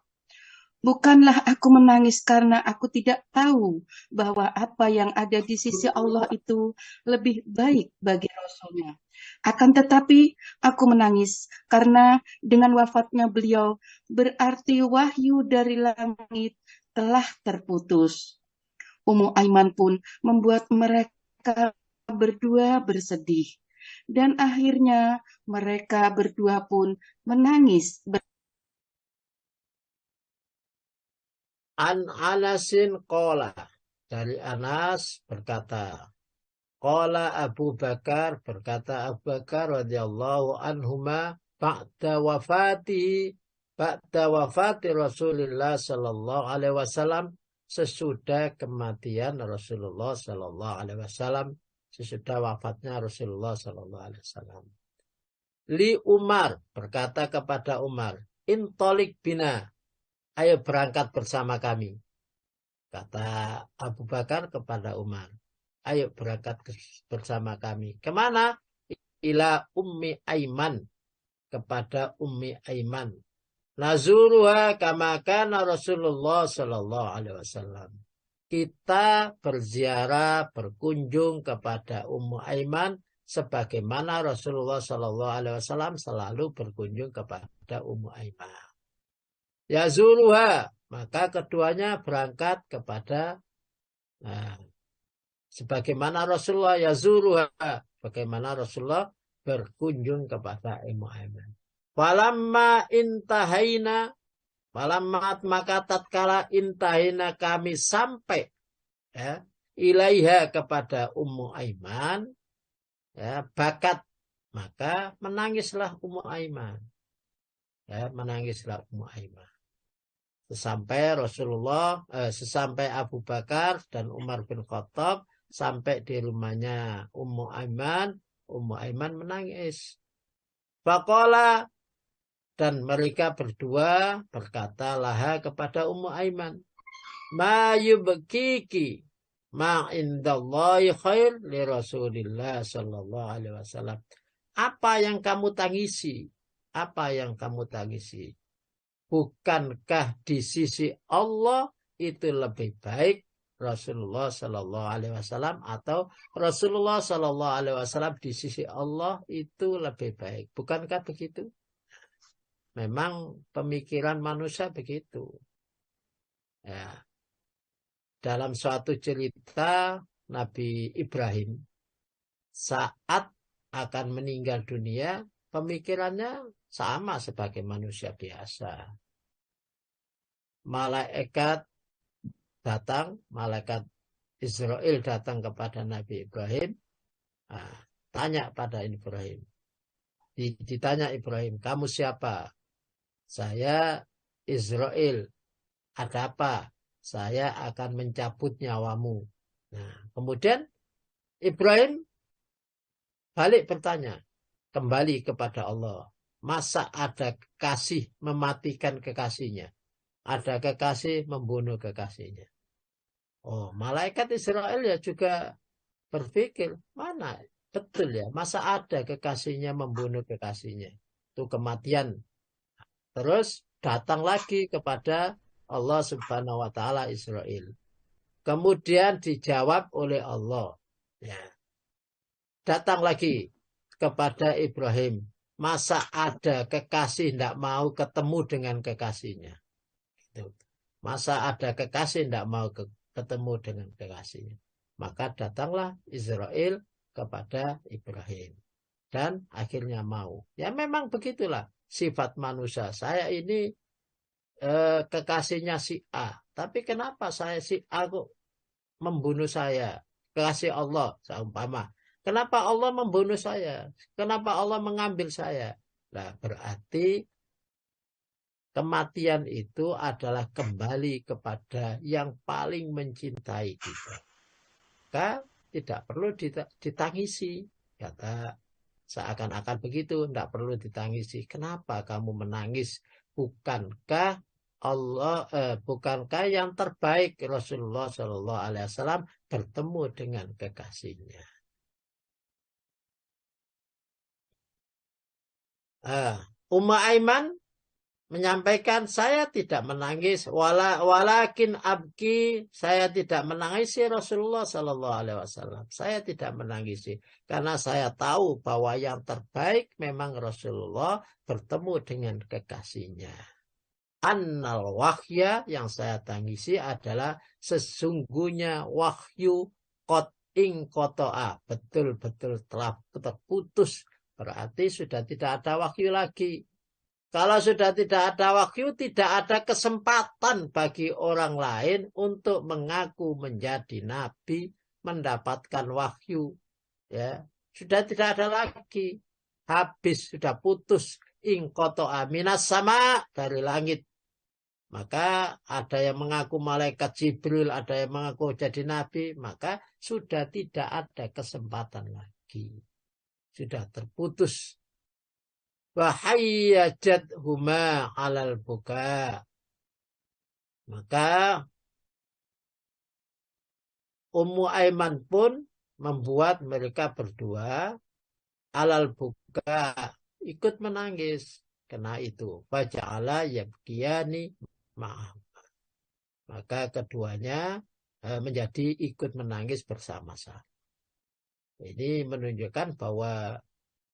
bukanlah aku menangis karena aku tidak tahu bahwa apa yang ada di sisi Allah itu lebih baik bagi Rasulnya. Akan tetapi aku menangis karena dengan wafatnya beliau berarti wahyu dari langit telah terputus. Ummu Aiman pun membuat mereka berdua bersedih. Dan akhirnya mereka berdua pun menangis. An Anasin qala, dari Anas berkata, qala Abu Bakar, berkata Abu Bakar radhiyallahu anhuma ba'da wafati Rasulullah sallallahu alaihi wasallam, sesudah kematian Rasulullah sallallahu alaihi wasallam, sesudah wafatnya Rasulullah sallallahu alaihi wasallam. Li Umar, berkata kepada Umar, intolik bina, ayo berangkat bersama kami. Kata Abu Bakar kepada Umar, ayo berangkat bersama kami. Kemana? Ila Ummi Aiman, kepada Ummi Aiman. Nazuruha kama kana Rasulullah sallallahu alaihi wasallam. Kita berziarah, berkunjung kepada Ummu Aiman sebagaimana Rasulullah sallallahu alaihi wasallam selalu berkunjung kepada Ummu Aiman. Yazuruha, maka keduanya berangkat kepada sebagaimana Rasulullah yazuruha, bagaimana Rasulullah berkunjung kepada Ummu Aiman. Maka tatkala intahina kami sampai ilaiha kepada Ummu Aiman, bakat, maka menangislah Ummu Aiman. Menangislah Ummu Aiman. Sesampai Abu Bakar dan Umar bin Khattab sampai di rumahnya Ummu Aiman menangis. Faqala, dan mereka berdua berkata laha kepada Ummu Aiman, ma yubkiki ma indallahi khair li Rasulillah sallallahu alaihi wasallam. Apa yang kamu tangisi? Apa yang kamu tangisi? Bukankah di sisi Allah itu lebih baik Rasulullah sallallahu alaihi wasallam, atau Rasulullah sallallahu alaihi wasallam di sisi Allah itu lebih baik? Bukankah begitu? Memang pemikiran manusia begitu. Dalam suatu cerita Nabi Ibrahim saat akan meninggal dunia, pemikirannya sama sebagai manusia biasa. Malaikat Israel datang kepada Nabi Ibrahim, tanya pada Ibrahim. Ditanya Ibrahim, kamu siapa? saya Israel, ada apa? Saya akan mencabut nyawamu. Nah, kemudian Ibrahim balik bertanya kembali kepada Allah. Masa ada kekasih mematikan kekasihnya? Ada kekasih membunuh kekasihnya. Oh, malaikat Israel ya juga berpikir, mana betul ya, masa ada kekasihnya membunuh kekasihnya. Itu kematian. Terus datang lagi kepada Allah Subhanahu wa taala Israel. Kemudian dijawab oleh Allah. Ya. Datang lagi kepada Ibrahim. Masa ada kekasih tidak mau ketemu dengan kekasihnya? Gitu. Masa ada kekasih tidak mau ketemu dengan kekasihnya? Maka datanglah Israel kepada Ibrahim. Dan akhirnya mau. Ya memang begitulah sifat manusia. Saya ini kekasihnya si A. Tapi kenapa saya si A kok membunuh saya? Kekasih Allah, seumpama. Kenapa Allah membunuh saya? Kenapa Allah mengambil saya? Nah, berarti kematian itu adalah kembali kepada yang paling mencintai kita. Maka tidak perlu ditangisi. Kata seakan-akan begitu, tidak perlu ditangisi. Kenapa kamu menangis? Bukankah bukankah yang terbaik Rasulullah Shallallahu Alaihi Wasallam bertemu dengan kekasihnya? Ummu Aiman menyampaikan, saya tidak menangis, walakin abki, saya tidak menangisi Rasulullah Shallallahu Alaihi Wasallam. Saya tidak menangisi karena saya tahu bahwa yang terbaik memang Rasulullah bertemu dengan kekasihnya. Annal wahya, yang saya tangisi adalah sesungguhnya wahyu kot ing kotoa, betul-betul telah terputus. Berarti sudah tidak ada wahyu lagi. Kalau sudah tidak ada wahyu, tidak ada kesempatan bagi orang lain untuk mengaku menjadi nabi, mendapatkan wahyu. Ya, sudah tidak ada lagi. Habis, sudah putus. Ing kotoa minas sama, dari langit. Maka ada yang mengaku malaikat Jibril, ada yang mengaku jadi nabi, maka sudah tidak ada kesempatan lagi. Sudah terputus. Wahayyajat huma alal buka. Maka Ummu Aiman pun membuat mereka berdua alal buka ikut menangis. Karena itu faja'ala yabkiyani ma'am. Maka keduanya menjadi ikut menangis bersama-sama. Ini menunjukkan bahwa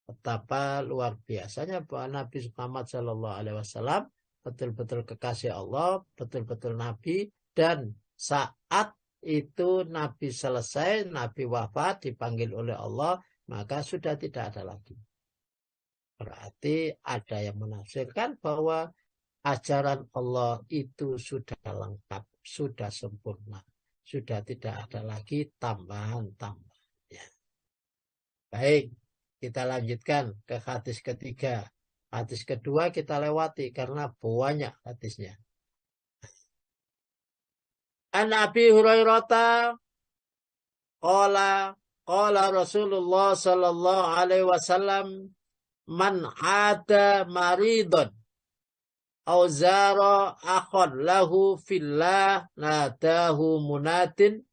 betapa luar biasanya bahwa Nabi Muhammad Shallallahu Alaihi Wasallam betul-betul kekasih Allah, betul-betul Nabi, dan saat itu Nabi selesai, Nabi wafat, dipanggil oleh Allah, maka sudah tidak ada lagi. Berarti ada yang menafsirkan bahwa ajaran Allah itu sudah lengkap, sudah sempurna, sudah tidak ada lagi tambahan-tambahan. Baik, kita lanjutkan ke hadis ketiga. Hadis kedua kita lewati karena banyak hadisnya. An Abi Hurairah qala Rasulullah sallallahu alaihi wasallam man ada maridun aw zara akhon lahu fillah nadahu munatin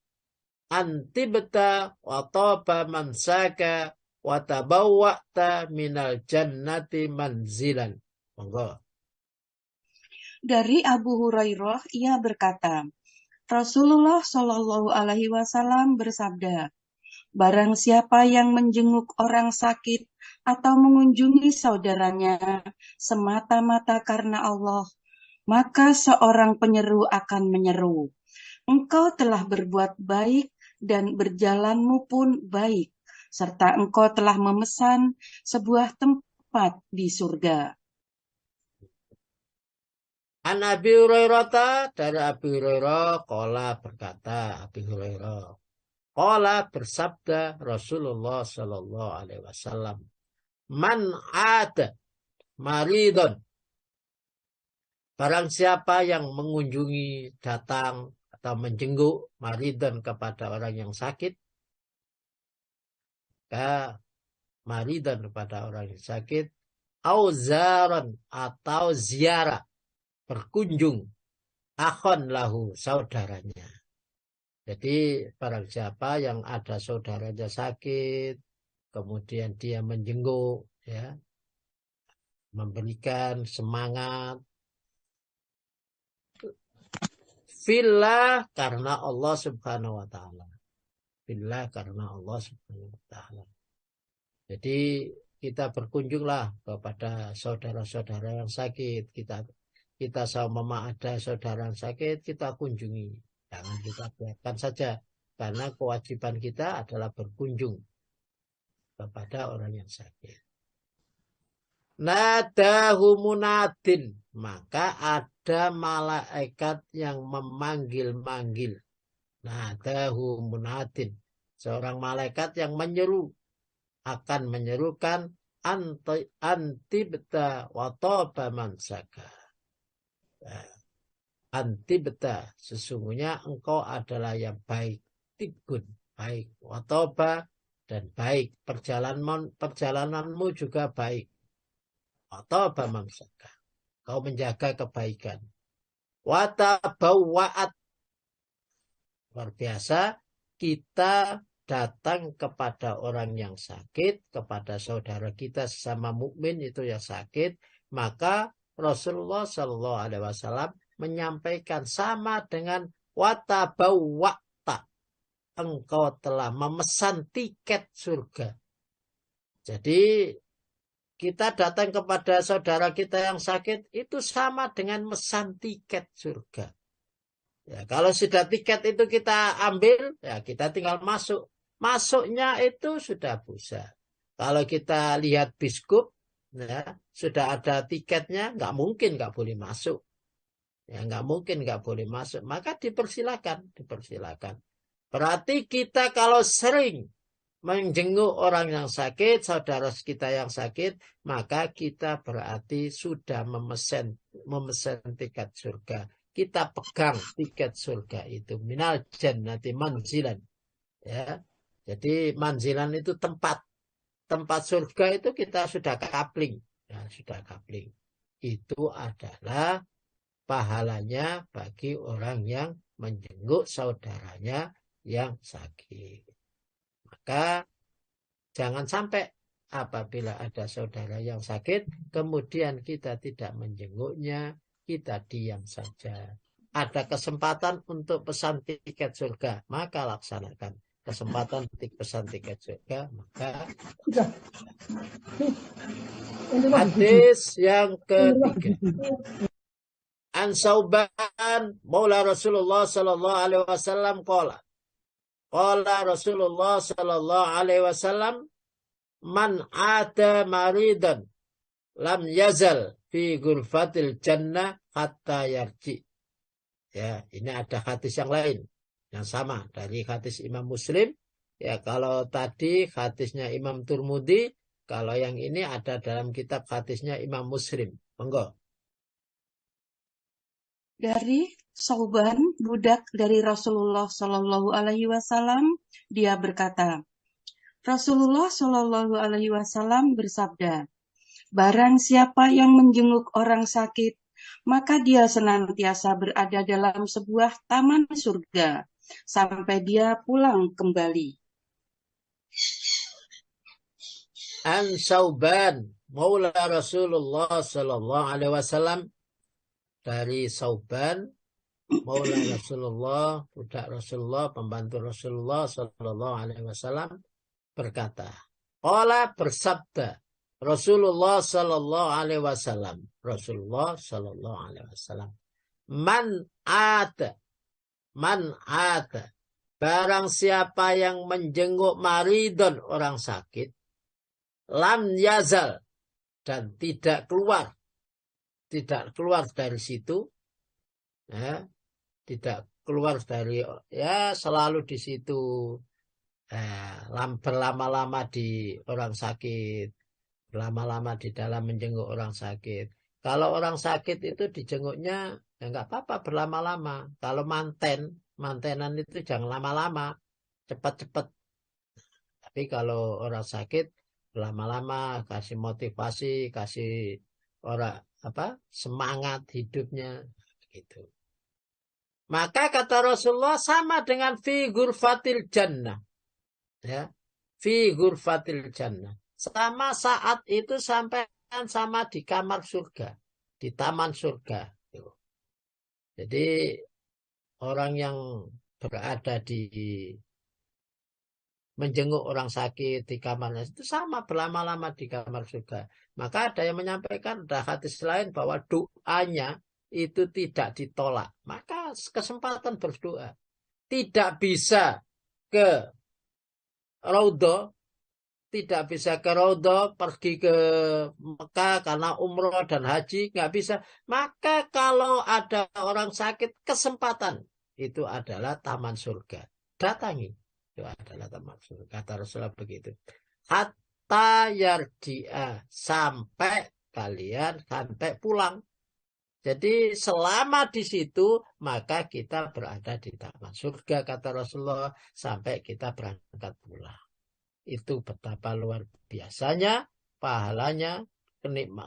antibta wa taba mansaka wa tabawwa'ta minal jannati manzilan. Monggo. Dari Abu Hurairah, ia berkata, Rasulullah Shallallahu Alaihi Wasallam bersabda, barang siapa yang menjenguk orang sakit atau mengunjungi saudaranya semata-mata karena Allah, maka seorang penyeru akan menyeru, engkau telah berbuat baik dan berjalanmu pun baik, serta engkau telah memesan sebuah tempat di surga. An Abi Hurairah, dari Abi Hurairah qala berkata, Abi Hurairah qala bersabda Rasulullah sallallahu alaihi wasallam, man ada maridun, Barang siapa yang mengunjungi, datang, atau menjenguk maridan kepada orang yang sakit, maka maridan kepada orang yang sakit, auzaran atau ziarah, berkunjung, akhon lahu, saudaranya. Jadi barang siapa yang ada saudaranya sakit, kemudian dia menjenguk, ya, memberikan semangat, fillah karena Allah Subhanahu wa taala. Fillah karena Allah Subhanahu wa taala. Jadi kita berkunjunglah kepada saudara-saudara yang sakit. Kita sama ada saudara yang sakit, kita kunjungi. Jangan kita biarkan saja. Karena kewajiban kita adalah berkunjung kepada orang yang sakit. Nadahu munadin. Maka ada malaikat yang memanggil-manggil. Nadahu munadin. Seorang malaikat yang menyeru. Akan menyerukan antibta watoba mansaka. Antibta. Sesungguhnya engkau adalah yang baik. Tibun. Baik. Watoba. Dan baik. Perjalananmu juga baik. Watoba mansaka. Kau menjaga kebaikan. Watabawa'at. Luar biasa. Kita datang kepada orang yang sakit, kepada saudara kita sesama mukmin itu yang sakit, maka Rasulullah Shallallahu Alaihi Wasallam menyampaikan sama dengan watabawwa'ta, engkau telah memesan tiket surga. Jadi kita datang kepada saudara kita yang sakit itu sama dengan mesan tiket surga. Ya, kalau sudah tiket itu kita ambil, ya kita tinggal masuk. Masuknya itu sudah bisa. Kalau kita lihat biskup, ya, sudah ada tiketnya, nggak mungkin nggak boleh masuk. Ya, nggak mungkin nggak boleh masuk. Maka dipersilakan. Berarti kita kalau sering menjenguk orang yang sakit, saudara kita yang sakit, maka kita berarti sudah memesan tiket surga. Kita pegang tiket surga itu. Minal jannati manzilan. Ya. Jadi manzilan itu tempat. Tempat surga itu kita sudah kapling. Ya, sudah kapling. Itu adalah pahalanya bagi orang yang menjenguk saudaranya yang sakit. Maka jangan sampai apabila ada saudara yang sakit, kemudian kita tidak menjenguknya, kita diam saja. Ada kesempatan untuk pesan tiket surga, maka laksanakan. Kesempatan pesan tiket surga, maka hadis yang ketiga. An Sauban Maula Rasulullah sallallahu alaihi wasallam qala. Qala Rasulullah sallallahu alaihi wasallam man ata maridan lam yazal fi ghurfatil jannah hatta yarji. Ya, ini ada hadis yang lain yang sama dari hadis Imam Muslim. Ya, kalau tadi hadisnya Imam Turmudi, kalau yang ini ada dalam kitab hadisnya Imam Muslim. Monggo. Dari Sauban, budak dari Rasulullah Shallallahu Alaihi Wasallam, dia berkata, Rasulullah Shallallahu Alaihi Wasallam bersabda, barang siapa yang menjenguk orang sakit, maka dia senantiasa berada dalam sebuah taman surga sampai dia pulang kembali. An Sauban Maula Rasulullah Sallallahu Alaihi Wasallam, dari Sauban Maula Rasulullah, budak Rasulullah, pembantu Rasulullah Sallallahu Alaihi Wasallam berkata, qala bersabda Rasulullah Sallallahu Alaihi Wasallam, Rasulullah Sallallahu Alaihi Wasallam, man ada barang siapa yang menjenguk maridon orang sakit, lam yazal, dan tidak keluar dari situ, ya, tidak keluar dari, ya, selalu di situ, berlama-lama di orang sakit, berlama-lama di dalam menjenguk orang sakit. Kalau orang sakit itu dijenguknya ya nggak apa-apa berlama-lama. Kalau mantenan itu jangan lama-lama, cepat-cepat. Tapi kalau orang sakit lama-lama kasih motivasi, kasih orang apa semangat hidupnya gitu. Maka kata Rasulullah sama dengan fi ghurfatil jannah, ya. Fi ghurfatil jannah. Sama saat itu sampai sama di kamar surga, di taman surga. Jadi orang yang berada di menjenguk orang sakit di kamarnya itu sama berlama-lama di kamar surga. Maka ada yang menyampaikan ada hadis lain bahwa doanya itu tidak ditolak. Maka kesempatan berdoa. Tidak bisa ke Raudhah, tidak bisa ke Raudhah, pergi ke Mekah karena umroh dan haji, nggak bisa. Maka kalau ada orang sakit, kesempatan itu adalah taman surga. Datangi. Itu adalah taman surga. Kata Rasulullah begitu. Hatta yarji'a. Sampai kalian sampai pulang. Jadi selama di situ maka kita berada di taman surga kata Rasulullah sampai kita berangkat pulang. Itu betapa luar biasanya pahalanya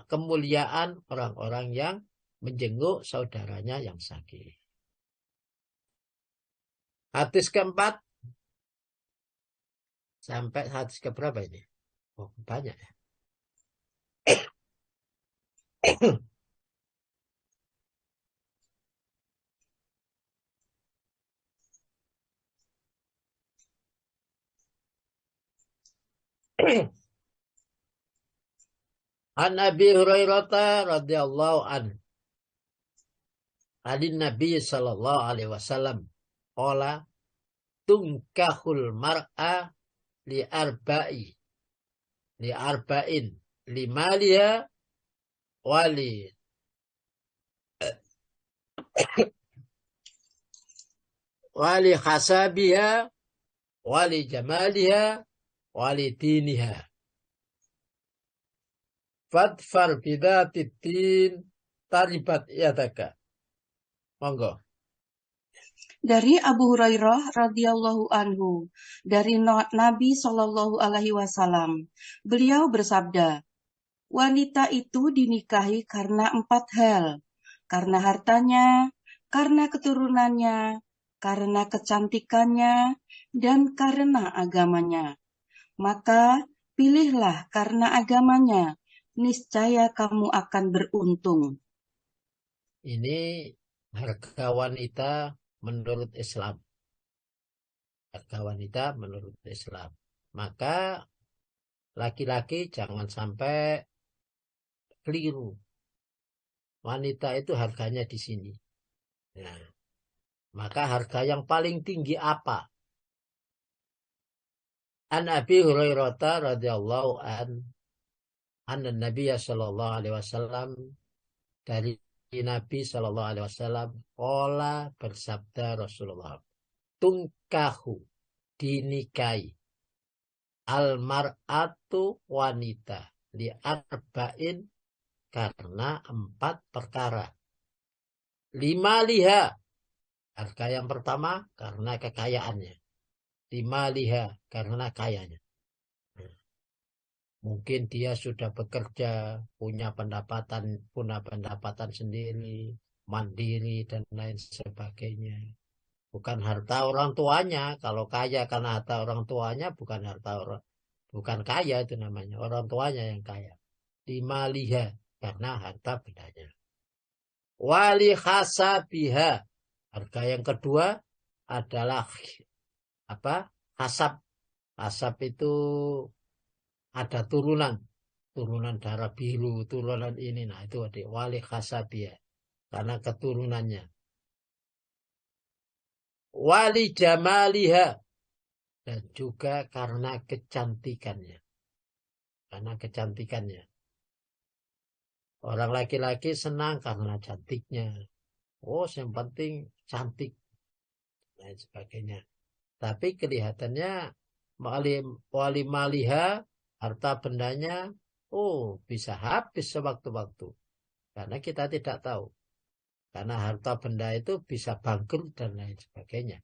kemuliaan orang-orang yang menjenguk saudaranya yang sakit. Hadis keempat sampai hadis keberapa ini? Oh, banyak ya. An Abi Hurairah radhiyallahu anhu. Hadis Nabi sallallahu alaihi wasallam qala tunkahul mar'a li arba'in limaliha wali wali hasabiha wali jamaliha wali diniha fadfar bidatid din taribat yadaka. Monggo. Dari Abu Hurairah radhiyallahu anhu, dari Nabi Shallallahu alaihi wasallam, beliau bersabda, wanita itu dinikahi karena 4 hal, karena hartanya, karena keturunannya, karena kecantikannya, dan karena agamanya. Maka pilihlah karena agamanya, niscaya kamu akan beruntung. Ini harga wanita menurut Islam. Harga wanita menurut Islam. Maka laki-laki jangan sampai keliru. Wanita itu harganya di sini. Nah, maka harga yang paling tinggi apa? An Abi Hurairah radhiyallahu an Nabi sallallahu alaihi wasallam dari Nabi sallallahu alaihi wasallam qala bersabda Rasulullah tungkahu dinikahi almar'atu wanita li arba'in karena 4 perkara. 5 liha harga yang pertama karena kekayaannya. 5 liha karena kayanya. Mungkin dia sudah bekerja, punya pendapatan sendiri, mandiri dan lain sebagainya. Bukan harta orang tuanya. Kalau kaya karena harta orang tuanya, bukan kaya itu namanya. Orang tuanya yang kaya. 5 liha karena harta bendanya. Wali hasabiha. Harga yang kedua adalah apa? Hasab. Hasab itu ada turunan darah biru, turunan ini. Nah, itu ada wali hasabiha karena keturunannya. Wali jamaliha dan juga karena kecantikannya. Karena kecantikannya. Orang laki-laki senang karena cantiknya. Oh, yang penting cantik dan sebagainya. Tapi kelihatannya wali maliha harta bendanya, oh bisa habis sewaktu-waktu. Karena kita tidak tahu. Karena harta benda itu bisa bangkrut dan lain sebagainya.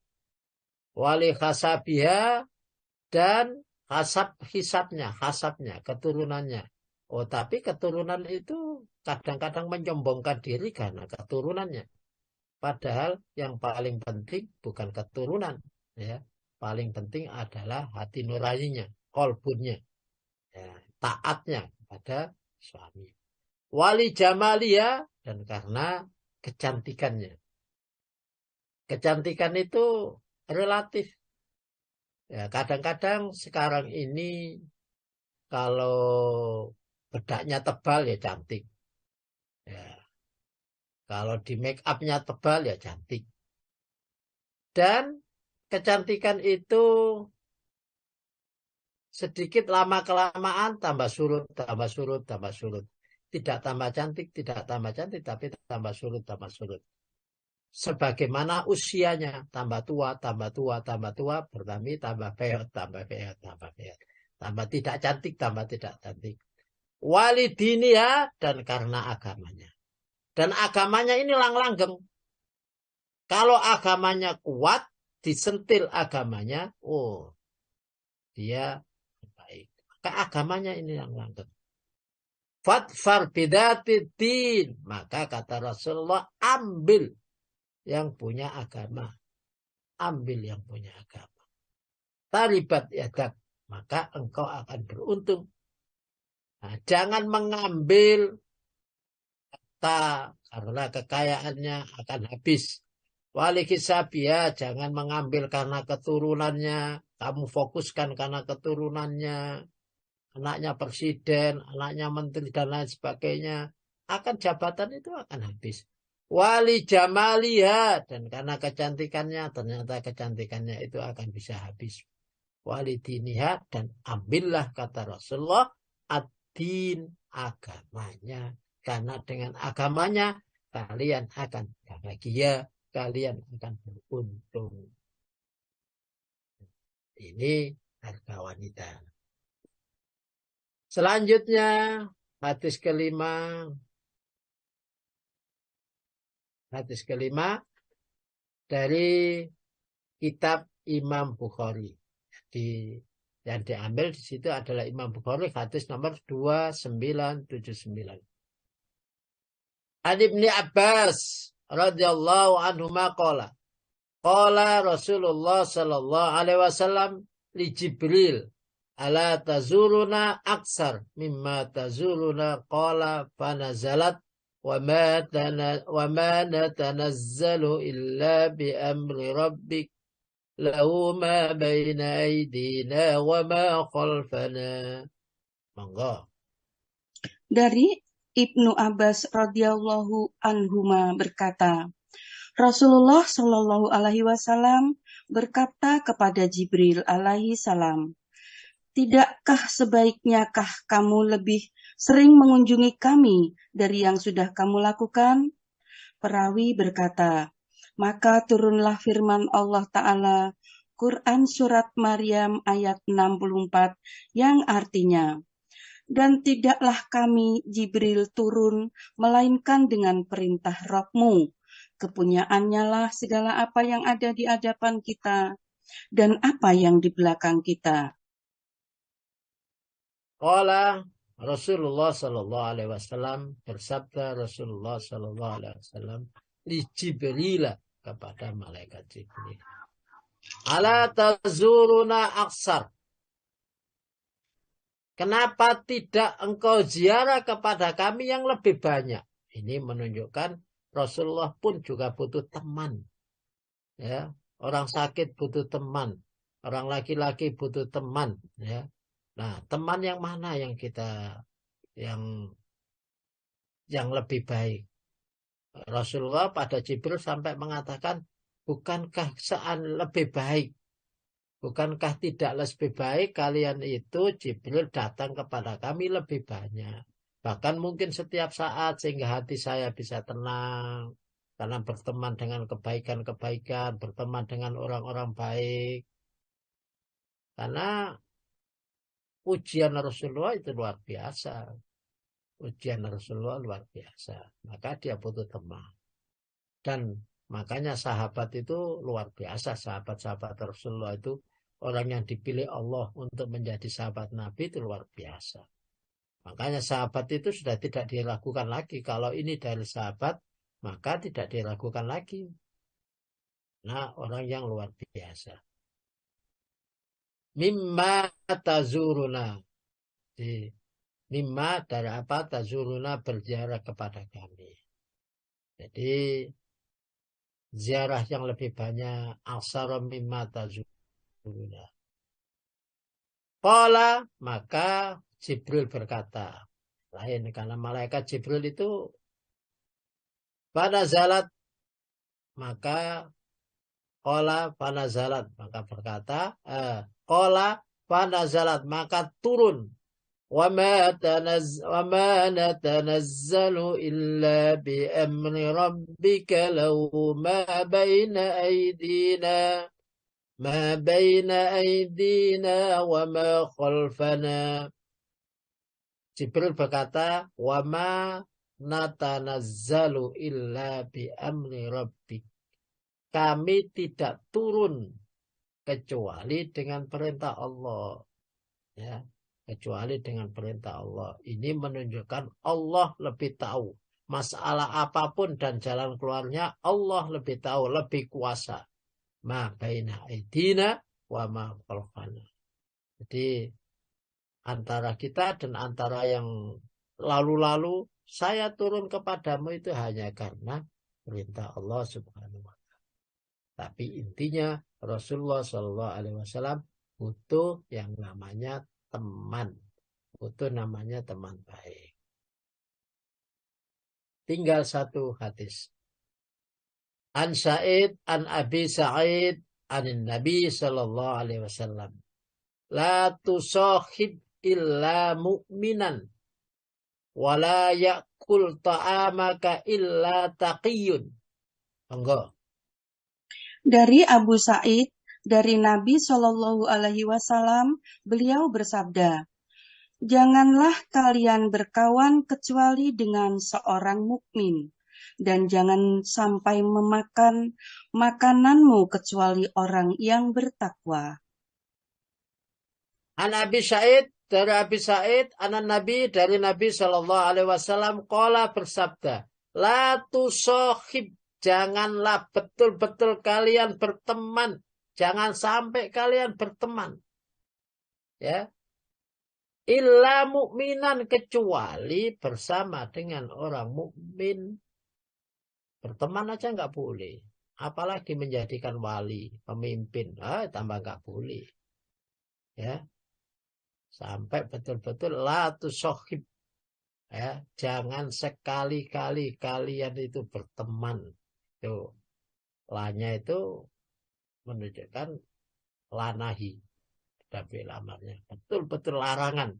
Wali khasabiha dan hasabnya, keturunannya. Oh, tapi keturunan itu kadang-kadang menyombongkan diri karena keturunannya. Padahal yang paling penting bukan keturunan, ya. Paling penting adalah hati nuraninya, kolbunnya, ya, taatnya pada suami. Wali jamalia dan karena kecantikannya. Kecantikan itu relatif. Ya, kadang-kadang sekarang ini kalau bedaknya tebal ya cantik. Ya, kalau di make upnya tebal ya cantik. Dan kecantikan itu sedikit lama kelamaan tambah surut, tambah surut, tambah surut. Tidak tambah cantik, tidak tambah cantik, tapi tambah surut, tambah surut. Sebagaimana usianya tambah tua, tambah tua, tambah tua, bertambah tambah peot, tambah peot, tambah peot. Tambah tidak cantik, tambah tidak cantik. Walidinia dan karena agamanya. Dan agamanya ini lang-langgeng. Kalau agamanya kuat, disentil agamanya, oh dia baik. Maka agamanya ini lang-langgeng. Fatfar bidatidin. Maka kata Rasulullah, ambil yang punya agama. Ambil yang punya agama. Taribat yadak. Maka engkau akan beruntung. Nah, jangan mengambil karena kekayaannya akan habis. Wali kisabia, jangan mengambil karena keturunannya. Kamu fokuskan karena keturunannya. Anaknya presiden, anaknya menteri, dan lain sebagainya. Akan jabatan itu akan habis. Wali jamalia, dan karena kecantikannya, ternyata kecantikannya itu akan bisa habis. Wali diniha, dan ambillah kata Rasulullah, ad-din, agamanya. Karena dengan agamanya, kalian akan bahagia, kalian akan beruntung. Ini harga wanita. Selanjutnya, hadis kelima. Hadis kelima dari kitab Imam Bukhari. Jadi yang diambil di situ adalah Imam Bukhari, hadis nomor 2979. An Ibni Abbas radhiyallahu anhuma qala. Qala Rasulullah sallallahu alaihi wasallam li Jibril, ala tazuruna aksar mimma tazuruna, qala fanazalat wa ma natanazzalu illa bi amri rabbik lahu ma baina aydina wa ma khalfana. Monggo. Dari Ibnu Abbas radhiyallahu anhuma berkata, Rasulullah Shallallahu alaihi wasallam berkata kepada Jibril alaihi salam, "Tidakkah sebaiknya kamu lebih sering mengunjungi kami dari yang sudah kamu lakukan?" Perawi berkata, maka turunlah firman Allah Ta'ala, Quran Surat Maryam ayat 64, yang artinya, dan tidaklah kami Jibril turun, melainkan dengan perintah Rabb-Mu. Kepunyaannya lah segala apa yang ada di hadapan kita dan apa yang di belakang kita. Qala Rasulullah sallallahu alaihi wasallam, bersabda Rasulullah sallallahu alaihi wasallam li Jibril, kepada malaikat Jibril. Ala tazuruna aksar. Kenapa tidak engkau ziarah kepada kami yang lebih banyak? Ini menunjukkan Rasulullah pun juga butuh teman. Ya, orang sakit butuh teman. Orang laki-laki butuh teman. Ya. Nah, teman yang mana yang kita yang lebih baik? Rasulullah pada Jibril sampai mengatakan, bukankah lebih baik? Bukankah tidak lebih baik kalian itu Jibril datang kepada kami lebih banyak? Bahkan mungkin setiap saat sehingga hati saya bisa tenang. Karena berteman dengan kebaikan-kebaikan, berteman dengan orang-orang baik. Karena ujian Rasulullah itu luar biasa. ujian Rasulullah luar biasa. Maka dia butuh teman. Dan makanya sahabat itu luar biasa. Sahabat-sahabat Rasulullah itu orang yang dipilih Allah untuk menjadi sahabat Nabi itu luar biasa. Makanya sahabat itu sudah tidak diragukan lagi. Kalau ini dari sahabat, maka tidak diragukan lagi. Nah, orang yang luar biasa. Mimma tazuruna. Mimma dari apa tazuruna berziarah kepada kami. Jadi ziarah yang lebih banyak aksara mimma tazuruna. Qala, maka Jibril berkata. Lain karena malaikat Jibril itu pada zalat, maka qala pada zalat, maka berkata qala pada zalat, maka turun. وما نتنزل إلا بأمر ربك له ما بين أيدينا وما خلفنا. Jibril berkata, وما نتنزل إلا بأمر ربك. Kami tidak turun kecuali dengan perintah Allah. Ya. Kecuali dengan perintah Allah. Ini menunjukkan Allah lebih tahu. Masalah apapun dan jalan keluarnya, Allah lebih tahu, lebih kuasa. Ma baina aidina wa ma khalfana. Jadi antara kita dan antara yang lalu-lalu, saya turun kepadamu itu hanya karena perintah Allah Subhanahu wa ta'ala. Tapi intinya Rasulullah SAW butuh yang namanya teman. Itu namanya teman baik. Tinggal satu hadis. An Sa'id, an Abi Sa'id, anin Nabi sallallahu alaihi wasallam. La tusahib illa mu'minan. Wala ya'kul ta'amaka illa taqiyun. Enggak. Dari Abu Sa'id, dari Nabi Shallallahu Alaihi Wasallam, beliau bersabda, janganlah kalian berkawan kecuali dengan seorang mukmin, dan jangan sampai memakan makananmu kecuali orang yang bertakwa. An Abi Sa'id, dari Abi Sa'id, anan Nabi, dari Nabi Shallallahu Alaihi Wasallam, qala bersabda, la tusahib, janganlah betul-betul kalian berteman. Jangan sampai kalian berteman. Ya. Illa mu'minan, kecuali bersama dengan orang mukmin. Berteman aja nggak boleh. Apalagi menjadikan wali, pemimpin. Tambah nggak boleh. Ya. Sampai betul-betul la tusahib. Ya. Jangan sekali-kali kalian itu berteman. Tuh. Lanya itu menunjukkan lanahi. Tapi lamarnya betul-betul larangan.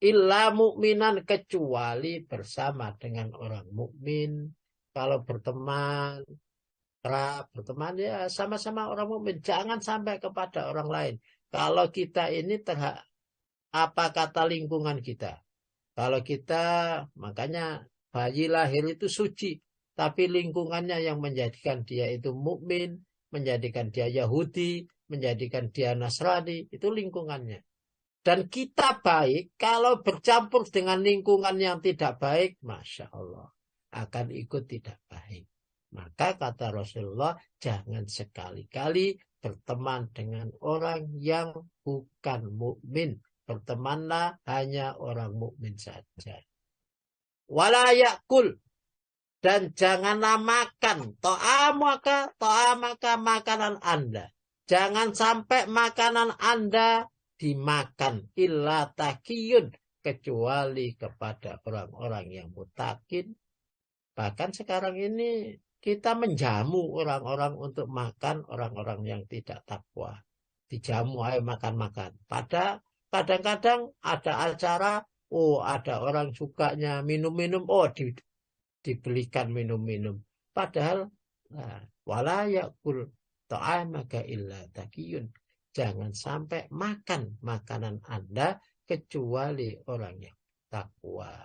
Illa mu'minan, kecuali bersama dengan orang mukmin. Kalau berteman, berteman ya sama-sama orang mukmin. Jangan sampai kepada orang lain. Kalau kita ini apa kata lingkungan kita? Kalau kita, makanya bayi lahir itu suci. Tapi lingkungannya yang menjadikan dia itu mukmin, menjadikan dia Yahudi, menjadikan dia Nasrani, itu lingkungannya. Dan kita baik, kalau bercampur dengan lingkungan yang tidak baik, Masya Allah, akan ikut tidak baik. Maka kata Rasulullah, jangan sekali-kali berteman dengan orang yang bukan mukmin. Bertemanlah hanya orang mukmin saja. Wala yakul, dan janganlah makan to'amaka makanan Anda. Jangan sampai makanan Anda dimakan illa takiyun, kecuali kepada orang-orang yang mutakin. Bahkan sekarang ini kita menjamu orang-orang untuk makan orang-orang yang tidak takwa. Dijamu, ayo makan-makan. Pada kadang-kadang ada acara, ada orang sukanya minum-minum, dibelikan minum-minum. Padahal wala yakul ta'amaka illa takiyun. Jangan sampai makan makanan Anda kecuali orang yang takwa.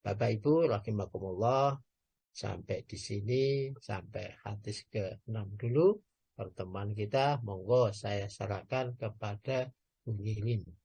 Bapak Ibu rahimakumullah, sampai di sini, sampai hadis ke-6 dulu pertemuan kita. Monggo saya serahkan kepada Bu Lilin.